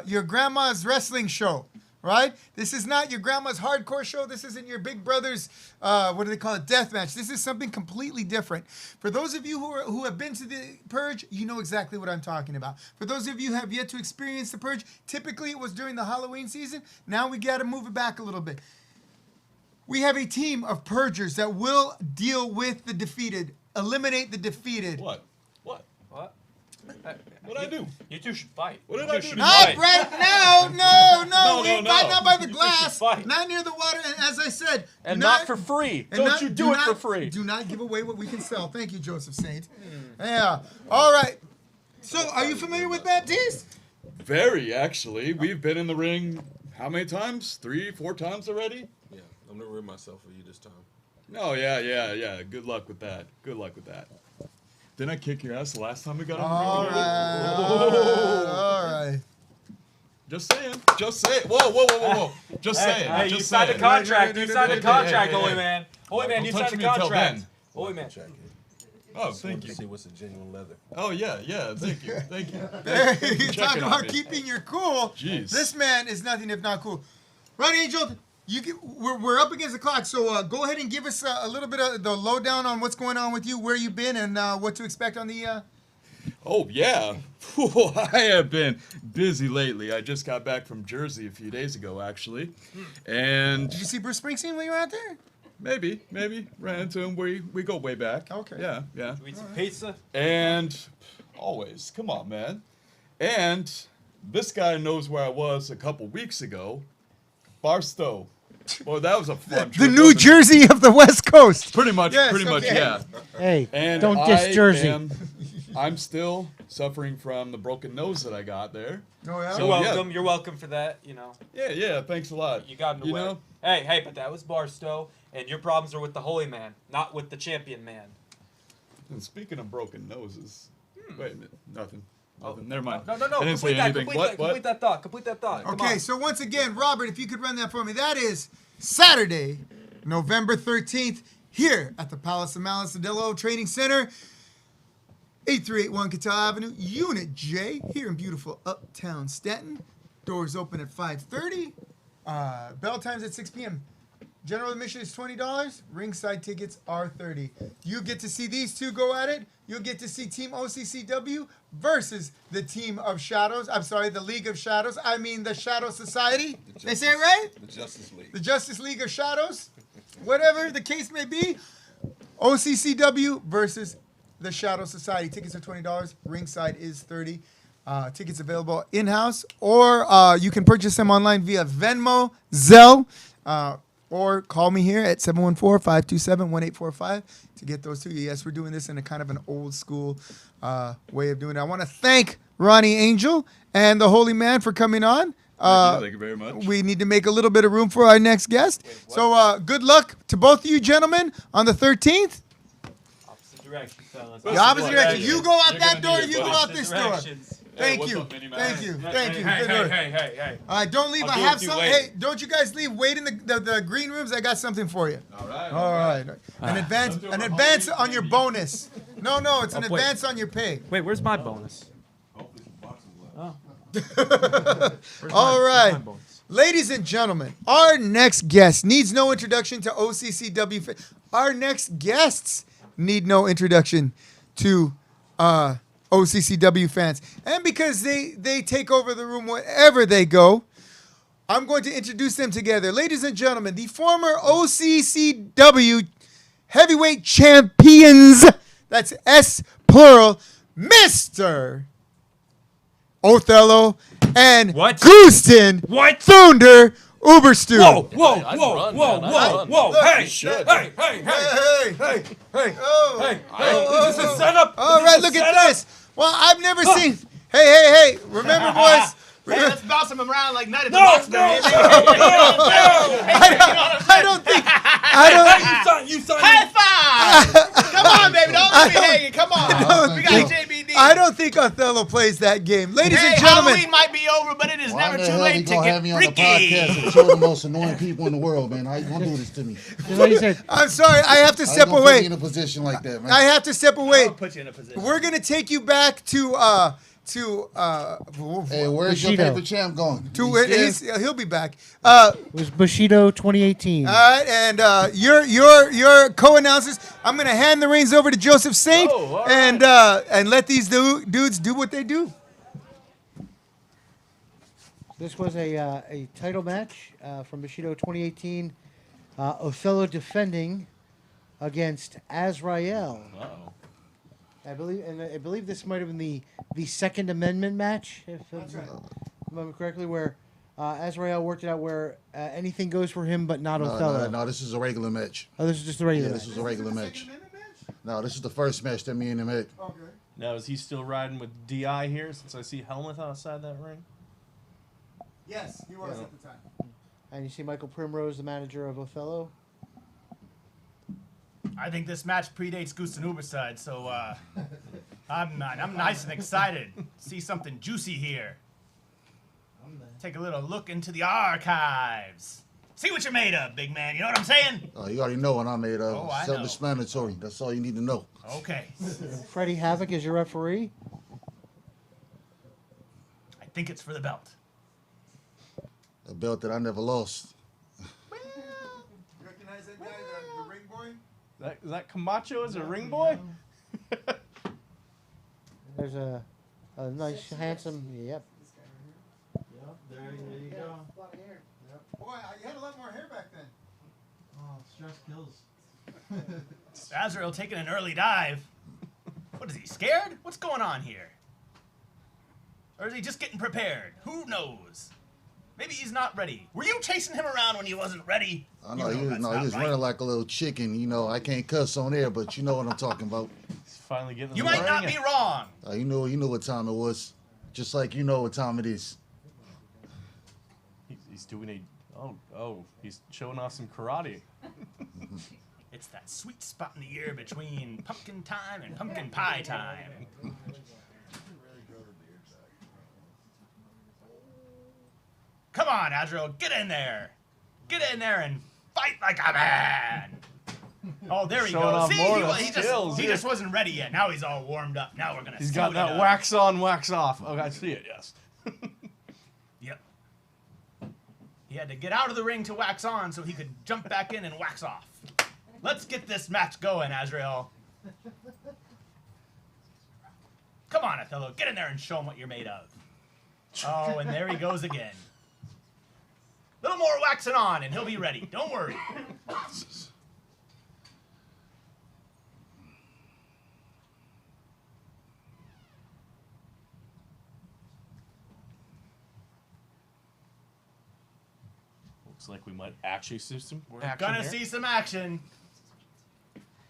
your grandma's wrestling show, right? This is not your grandma's hardcore show. This isn't your big brother's what do they call it, death match. This is something completely different. For those of you who have been to the purge, you know exactly what I'm talking about. For those of you who have yet to experience the purge, typically it was during the Halloween season. Now we got to move it back a little bit. We have a team of purgers that will deal with the defeated, eliminate the defeated. What? What'd I do? You two should fight. What did I do? Not right now. No. We No. fight not by the You glass, should fight. not near the water. And as I said, And do not for free. and Don't not- you do it not- for free. Do not give away what we can sell. Thank you, Joseph Saint. Yeah. All right. So, are you familiar with Baptiste? Very, actually. We've been in the ring how many times? 3-4 times already? Yeah, I'm gonna ruin myself for you this time. Oh, yeah. Good luck with that. Didn't I kick your ass the last time we got on the ring? All right. Just saying. Whoa. Just saying. Hey, just you signed a saying. contract. You signed a contract, hey. Holy Man. Holy Man, Don't you touch signed a me until contract. then. Holy Man. Jacket. Oh, Just thank wanted you. to see what's a genuine leather. Oh, yeah. Thank you. Hey, Check talking it on about me. keeping your cool. Jeez. This man is nothing if not cool. Ronnie Angel, we're up against the clock, so go ahead and give us a little bit of the lowdown on what's going on with you, where you've been, and what to expect on the. Oh, yeah. I have been busy lately. I just got back from Jersey a few days ago, actually. And Did you see Bruce Springsteen when you were out there? maybe ran into him. We go way back. Okay. Yeah. We eat some pizza. And always, come on, man. And this guy knows where I was a couple weeks ago. Barstow. Well, that was a fun The trip, New wasn't it? Jersey of the West Coast. Pretty much, Yes, okay. Yeah. Hey, And don't diss Jersey. I'm still suffering from the broken nose that I got there. Oh, yeah? So, You're yeah. welcome. You're welcome for that. You know, Yeah, thanks a lot. you got in the You way. know? Hey, but that was Barstow, and your problems are with the Holy Man, not with the Champion Man. And speaking of broken noses, wait a minute, nothing. Never mind. No. I didn't say Complete that. anything. Complete that thought. Complete that thought. Come Okay, on. so once again, Robert, if you could run that for me. That is Saturday, November 13th, here at the Palace of Malice Adillo Training Center, 8381 Cattell Avenue, Unit J, here in beautiful Uptown Stanton. Doors open at 5:30. Bell times at 6 p.m. General admission is $20. Ringside tickets are $30. You get to see these two go at it. You'll get to see Team OCCW versus the Team of Shadows. I'm sorry, the League of Shadows. I mean the Shadow Society. They say it right? The Justice League. The Justice League of Shadows. Whatever the case may be. OCCW versus the Shadow Society. Tickets are $20. Ringside is $30. Tickets available in-house, or you can purchase them online via Venmo, Zelle, or call me here at 714-527-1845 to get those to you. Yes, we're doing this in a kind of an old school way of doing it. I want to thank Ronnie Angel and the Holy Man for coming on. Thank you very much. We need to make a little bit of room for our next guest. So good luck to both of you gentlemen on the 13th. Opposite direction, fellas. The opposite direction. Hey, You go out you're that gonna door, need you it, go buddy. out this door. Thank what's you. up, Mini Man? Thank you. Thank you. Hey, Good work. hey. All right, don't leave. I'll I do have it if you some. wait. Hey, don't you guys leave. Wait in the green rooms. I got something for you. All right. All right. An advance on your bonus. No, it's an Oh, wait. advance on your pay. Wait, where's my bonus? All right. Ladies and gentlemen, our next guest needs no introduction to OCCW. Our next guests need no introduction to OCCW fans. And because they take over the room wherever they go, I'm going to introduce them together. Ladies and gentlemen, the former OCCW heavyweight champions, that's S plural, Mr. Othello and What? Gooston What? Thunder Uberstu. Whoa! I'd run, man. I'd run. Look, Hey, should. hey! Oh, Is this a setup? all right, look at this. Well, I've never seen. Hey! Remember, boys? Hey, let's bounce him around like Night at the No, Box. no, I don't think. You signed High five! Come on, baby, don't leave me hanging. Come on, we got JBD. I don't think Othello plays that game. Ladies Hey, and gentlemen, Halloween might be over, but it is Why never the too hell you late to gonna get have me on the freaky. podcast and show the most annoying people in the world, man? How you gonna do this to me? Just like you said, I'm sorry. I have to How you step gonna put me away. in a position like that, man? I have to step away. I'll put you in a position. We're gonna take you back to Hey, where's your Bushido. favorite champ going? he'll be back. it was Bushido 2018. All right, and your co-announcers. I'm gonna hand the reins over to Joseph Saint all and let these dudes do what they do. This was a title match from Bushido 2018. Othello defending against Azrael. Uh-oh. I believe this might have been the Second Amendment match, if I remember correctly, where Azrael worked it out where anything goes for him, but not Othello. No, this is a regular match. Oh, this is just a regular Yeah, match. this is a regular match. No, this is the first match that me and him had. Now, is he still riding with DI here since I see Helmuth outside that ring? Yes, he was at the time. And you see Michael Primrose, the manager of Othello. I think this match predates Goose and Uberside, so I'm nice and excited. See something juicy here. Take a little look into the archives. See what you're made of, big man. You know what I'm saying? You already know what I made of. Oh, I know. Self-explanatory. That's all you need to know. Okay. Freddie Havoc is your referee. I think it's for the belt. A belt that I never lost. Recognize that guy, the ring boy? Is that Camacho as a ring boy? There's a nice, handsome. Yep. There you go. Boy, you had a lot more hair back then. Oh, stress kills. Azrael taking an early dive. What is he, scared? What's going on here? Or is he just getting prepared? Who knows? Maybe he's not ready. Were you chasing him around when he wasn't ready? I know, You he was, that's no, not he was right. running like a little chicken. You know, I can't cuss on air, but you know what I'm talking about. He's finally getting. You the might ring. not be wrong. You know what time it was. Just like you know what time it is. He's doing a. Oh, he's showing off some karate. It's that sweet spot in the year between pumpkin time and pumpkin pie time. Come on, Azrael, get in there. Get in there and fight like a man. Oh, there he Showing goes. off See, more he, of wa- the he skills, just yeah. wasn't ready yet. Now he's all warmed up. Now we're gonna. He's got suit it that up. wax on, wax off. Oh, I see it. Yes. Yep. He had to get out of the ring to wax on so he could jump back in and wax off. Let's get this match going, Azrael. Come on, Othello. Get in there and show him what you're made of. Oh, and there he goes again. Little more waxing on, and he'll be ready. Don't worry. Looks like we might actually see some We're action gonna here. see some action.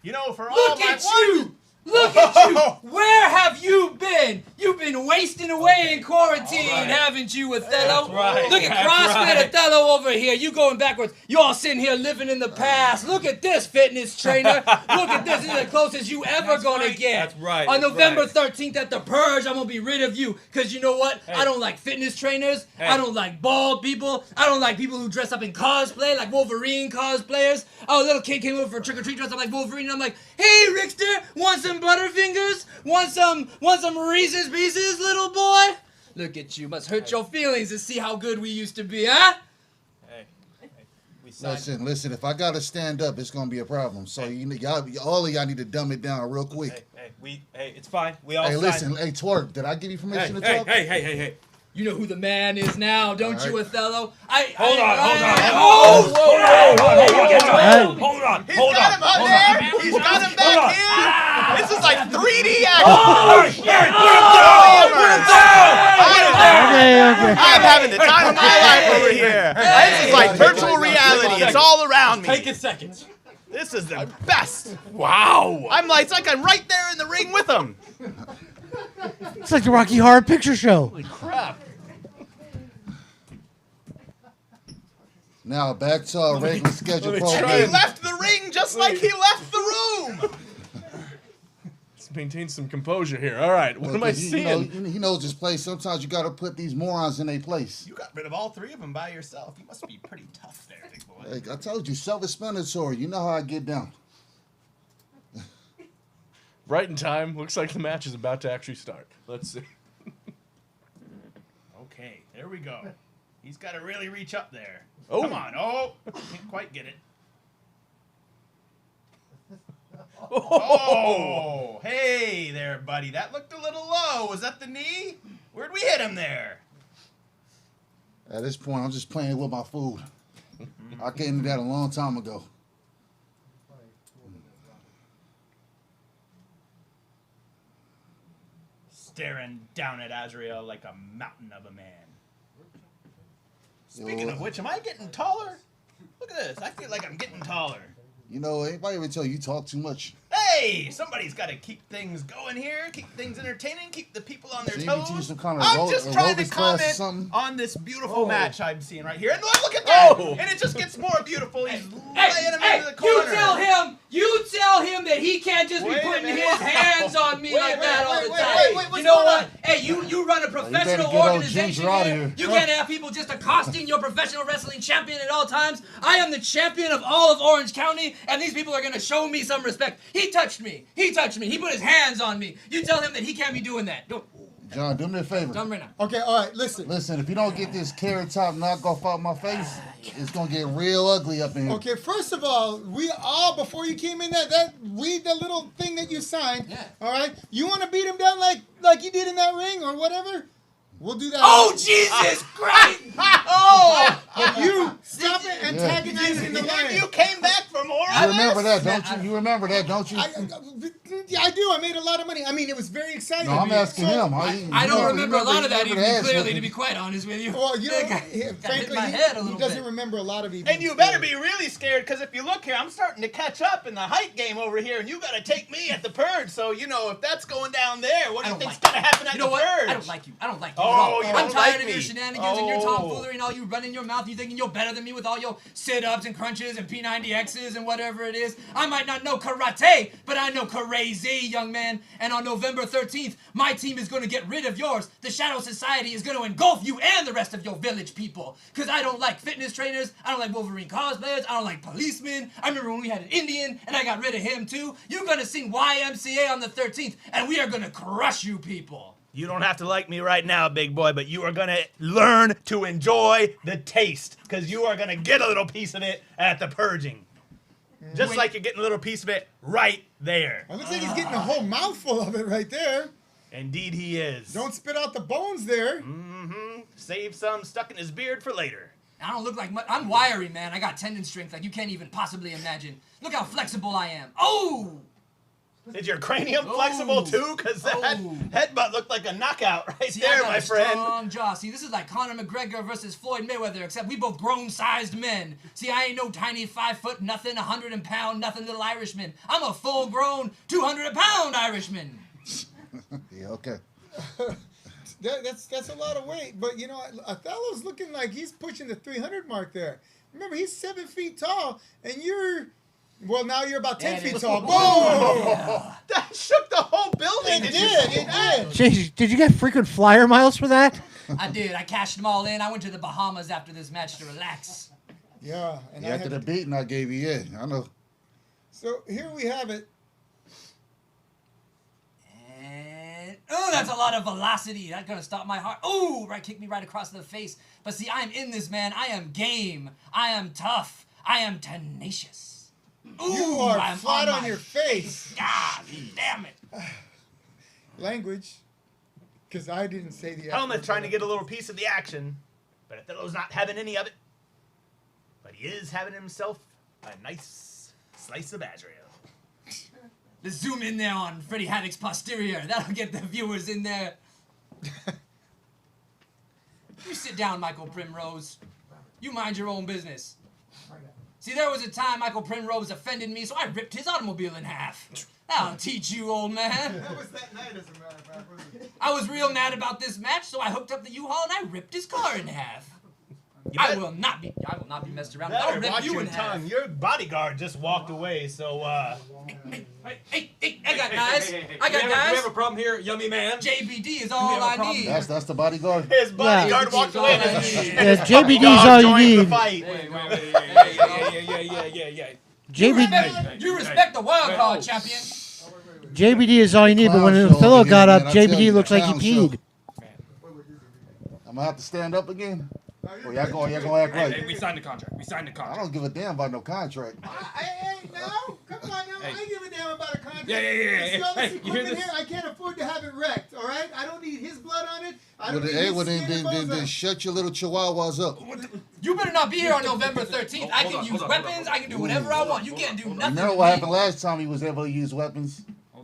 You know, for all Look my at you! Look at you! Where have you been? You've been wasting away in quarantine, haven't you, Othello? right. Look at That's CrossFit right. Othello over here. You going backwards. You all sitting here living in the past. Look at this fitness trainer. Look at this. This is the closest you ever gonna get. That's right. On That's November right. 13th at the Purge, I'm gonna be rid of you. Cause you know what? I don't like fitness trainers. I don't like bald people. I don't like people who dress up in cosplay, like Wolverine cosplayers. Oh, a little kid came over for trick or treat dressed up like Wolverine, and I'm like, hey, Rickster, want some Butterfingers? Want some Reese's Pieces, little boy? Look at you. Must hurt your feelings to see how good we used to be, huh? Hey, we signed. Listen. If I gotta stand up, it's gonna be a problem. So y'all, all of y'all need to dumb it down real quick. Hey, it's fine. We all Hey, signed. listen. Hey, Twerk. Did I give you permission to talk? Hey. You know who the man is now, don't you, Othello? Hold on. He's got him up there. He's got him back here. This is like 3D action. Okay. I'm having the time of my life over here. This is like virtual reality. It's all around me. Take a second. This is the best. Wow. It's like I'm right there in the ring with him. It's like the Rocky Horror Picture Show. Holy crap. Now back to our regular schedule He program. left the ring just like he left the room. Let's maintain some composure here. All right, what am I seeing? He knows his place. Sometimes you gotta put these morons in their place. You got rid of all three of them by yourself. You must be pretty tough there, big boy. Like I told you, self-explanatory. You know how I get down. Right in time. Looks like the match is about to actually start. Let's see. Okay, there we go. He's got to really reach up there. Oh. Come on. Oh, can't quite get it. Oh, hey there, buddy. That looked a little low. Was that the knee? Where'd we hit him there? At this point, I'm just playing with my food. I came to that a long time ago. Staring down at Azrael like a mountain of a man. Speaking of which, am I getting taller? Look at this. I feel like I'm getting taller. You know, anybody ever tell you talk too much? Hey, somebody's got to keep things going here, keep things entertaining, keep the people on their So you toes. teach some kind of I'm just trying to aerobics class or comment something? on this beautiful match I'm seeing right here. And look at that! Oh. And it just gets more beautiful. He's laying him into the you corner. tell him that he can't just be Wait a putting minute. his hands on me like that all the time. wait, what's you know going what? on? Hey, you run a professional get old organization Ginger out of here. here. You can't have people just accosting your professional wrestling champion at all times. I am the champion of all of Orange County, and these people are going to show me some respect. He touched me. He put his hands on me. You tell him that he can't be doing that. Go. John, do me a favor. Tell him right now. Okay, all right, listen. Listen, if you don't get this carrot top knock off out my face, it's gonna get real ugly up in here. Okay, first of all, we all, before you came in, read the little thing that you signed. Yeah. All right? You want to beat him down like you did in that ring or whatever? We'll do that. Oh, Jesus Christ! Oh! But you stop it antagonizing the line. You came back for more You of remember this? that, don't you? You remember that, don't you? Yeah, I do. I made a lot of money. I mean, it was very exciting. No, I'm asking him. I don't remember a lot of that you evening, remember the clearly, ass to be quite honest with you. Well, you know, Got frankly, hit my head a he little doesn't bit. remember a lot of evenings. And you better be really scared, because if you look here, I'm starting to catch up in the height game over here, and you got to take me at the purge. So, you know, if that's going down there, what do you think's going to happen at You know the what? purge? I don't like you. I don't like you Oh, at all. you I'm don't tired like of me. your shenanigans and your Oh. tomfoolery and all you running your mouth. You thinking you're better than me with all your sit-ups and crunches and P90Xs and whatever it is. I might not know karate, but I know crazy, young man. And on November 13th, my team is going to get rid of yours. The Shadow Society is going to engulf you and the rest of your village people. Because I don't like fitness trainers. I don't like Wolverine cosplayers. I don't like policemen. I remember when we had an Indian, and I got rid of him too. You're going to sing YMCA on the 13th, and we are going to crush you people. You don't have to like me right now, big boy, but you are going to learn to enjoy the taste, because you are going to get a little piece of it at the purging. Just like you're getting a little piece of it right there. It looks like he's getting a whole mouthful of it right there. Indeed he is. Don't spit out the bones there. Mm-hmm. Save some stuck in his beard for later. I don't look like much. I'm wiry, man. I got tendon strength like you can't even possibly imagine. Look how flexible I am. Oh! Is your cranium flexible too? Because that headbutt loot like a knockout right See, there, I got my a friend. strong jaw. See, this is like Conor McGregor versus Floyd Mayweather, except we both grown-sized men. See, I ain't no tiny 5 foot nothing, 100-pound nothing little Irishman. I'm a full-grown 200-pound Irishman. Yeah, okay. That's a lot of weight, but you know, Othello's looking like he's pushing the 300 mark there. Remember, he's 7 feet tall, and now you're about 10 feet tall. Whoa! That shook the whole building. It did. Jeez, did you get frequent flyer miles for that? I did. I cashed them all in. I went to the Bahamas after this match to relax. Yeah. And After the beating I gave you, yeah, I know. So here we have it. And that's a lot of velocity. That's gonna stop my heart. Ooh, kick me right across the face. But see, I am in this, man. I am game. I am tough. I am tenacious. Ooh, You are I'm flat on my your face. God damn it. Language. Because I didn't say the Helmet's trying to get a little piece of the action, but Othello's not having any of it. But he is having himself a nice slice of Azrael. Let's zoom in there on Freddie Haddock's posterior. That'll get the viewers in there. You sit down, Michael Primrose. You mind your own business. See, there was a time Michael Primrose offended me, so I ripped his automobile in half. That'll teach you, old man. That was that night, as a matter of fact. I was real mad about this match, so I hooked up the U-Haul and I ripped his car in half. I will not be messed around. I'll Better rip watch you your in half. tongue. Your bodyguard just walked away, so Hey, I got guys. I got Do we guys. have a problem here, yummy man? JBD is all I need. That's the bodyguard. his bodyguard Yeah. walked away. Yeah, JBD is all you need. Yeah. JBD, You respect the wild card, champion. JBD is all you need, but when Clown show Othello over got here, up, man. I tell JBD you, looks like he clown show. peed. I'm gonna have to stand up again. Or y'all gonna act Hey, right. we signed the contract. I don't give a damn about no contract. Hey, now? Come on now. I ain't give a damn about a contract. Yeah. See all this Hey, you hear equipment this? here? I can't afford to have it wrecked, all right? I don't need his blood on it. I Well, don't need his skin and bones on then it. shut your little chihuahuas up. You better not be here on November 13th. I can use weapons. I can do whatever I want. You can't do nothing. Remember to what me. happened last time he was able to use weapons?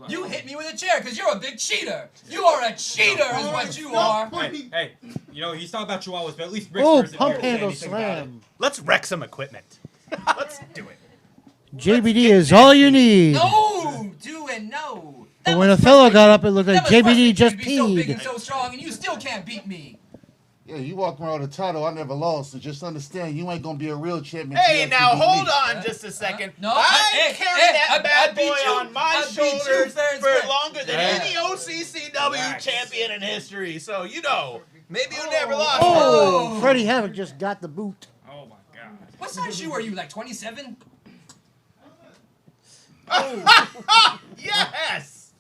You hit me with a chair because you're a big cheater. You are a cheater is what you are. Hey, you know, he's talking about chihuahuas, but at least Rick's Oh, person pump here said handle anything about it. slam. Let's wreck some equipment. Let's do it. JBD is all you need. No, do and no. But when Othello got up, it looked like JBD just be so big and peed. so strong, and you still can't beat me. Yeah, you walk around with a title. I never lost, so just understand you ain't gonna be a real champion. Hey, till you now beat hold me. on just a second. No, I carried that I bad beat boy you. on my I beat you shoulders fair and for square. longer than Yeah. any OCCW champion in history. So, you know, maybe you never lost. Oh, Freddie Havoc just got the boot. Oh my god. What size shoe are you? Like 27? Yes!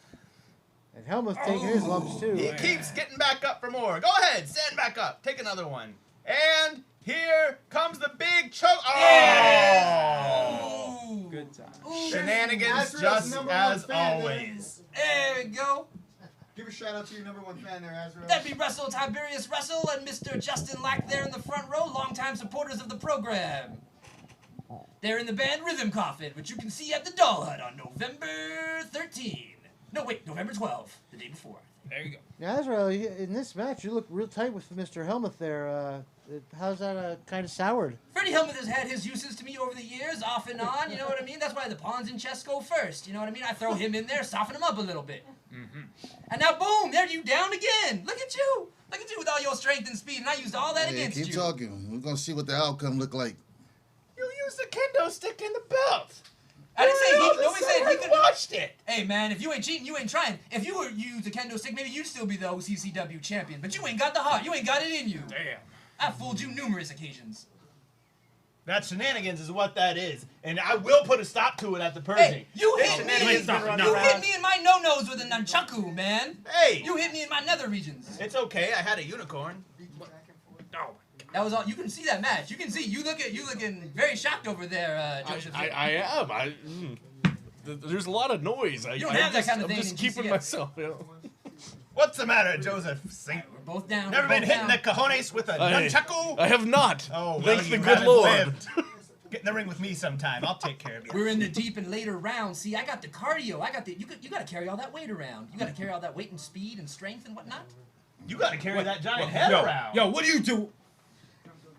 And Helmut's taking his lumps too. He keeps getting back up for more. Go ahead, stand back up. Take another one. And here comes the big choke. Oh! Ooh. Good time. Ooh. Shenanigans Azrael's just number one as fan, always. There we go. Give a shout out to your number one fan there, Azrael. That'd be Russell Tiberius Russell and Mr. Justin Lack there in the front row, longtime supporters of the program. They're in the band Rhythm Coffin, which you can see at the Doll Hut on November 13. No, wait, November 12, the day before. There you go. Now, Azrael, in this match, you look real tight with Mr. Helmuth there. How's that kind of soured? Freddie Helmuth has had his uses to me over the years, off and on, you know what I mean? That's why the pawns and chess go first, you know what I mean? I throw him in there, soften him up a little bit. And now, boom, there you down again. Look at you. Look at you with all your strength and speed, and I used all that Yeah, against keep you. talking. We're gonna see what the outcome look like. You used the kendo stick in the belt. I didn't say he. Nobody said he could. watched it. Hey man, if you ain't cheating, you ain't trying. If you were used a kendo stick, maybe you'd still be the OCCW champion. But you ain't got the heart. You ain't got it in you. Damn. I fooled you numerous occasions. That shenanigans is what that is, and I will put a stop to it at the purging. Hey, you This hit me. shenanigans been running You hit around. me in my no-nos with a nunchaku, man. Hey, You hit me in my nether regions. it's okay. I had a unicorn. Oh. That was all. You can see that match. You can see. You looking very shocked over there, Joseph. I am. There's a lot of noise. You don't have that kind of thing I'm just in keeping GCF. myself. You know. What's the matter, Joseph? We're both down. Never we're been both hitting down. the cojones with a I nunchaku? have not. Oh, well, Thank the you good haven't Lord. lived. Get in the ring with me sometime. I'll take care of you. We're in the deep and later rounds. See, I got the cardio. You got to carry all that weight around. You got to carry all that weight and speed and strength and whatnot. You got to carry that giant head around. Yo, what do you do?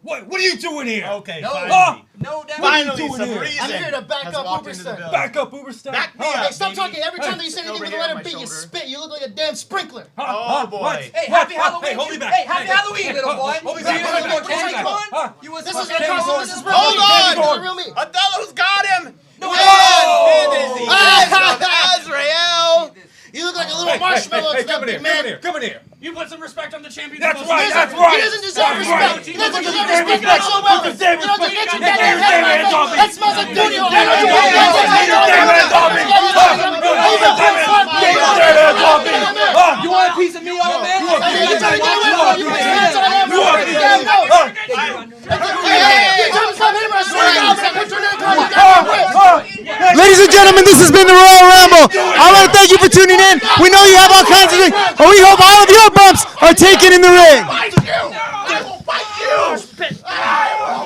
What are you doing here? Okay, No, finally. no, Dad. Finally, doing some here? reason. I'm here to back has up walked Uber into the Star. building. Back up, Uber Star. Back me Hey, up, stop baby. talking. Every time that you say anything Over with here the letter on my B, you shoulder. spit. You look like a damn sprinkler. Oh, boy. What? Hey, happy Halloween. Hey, hold me back. Hey, happy Halloween, little boy. Hold me You back. want some more Hold me candy back. corn? You want This some is more the candy costume. corn? This is real Hold me. on. This is real me. Othello's got him. No, Fantasy. Azrael. You look like a little marshmallow. Hey, It's not come in big, here. man. Come in here. You put some respect on the champion. That's right. That's right. He doesn't deserve That's respect. right. He doesn't deserve Put respect your whatsoever. You damn don't respect. get your Get damn your head damn hands off me. That smells like booty hole. Get your damn hands off me. You want a piece of me, old man? Ladies and gentlemen, this has been the Royal Ramble. I want to thank you for tuning in. We know you have all kinds of things, but we hope all of your bumps are taken in the ring.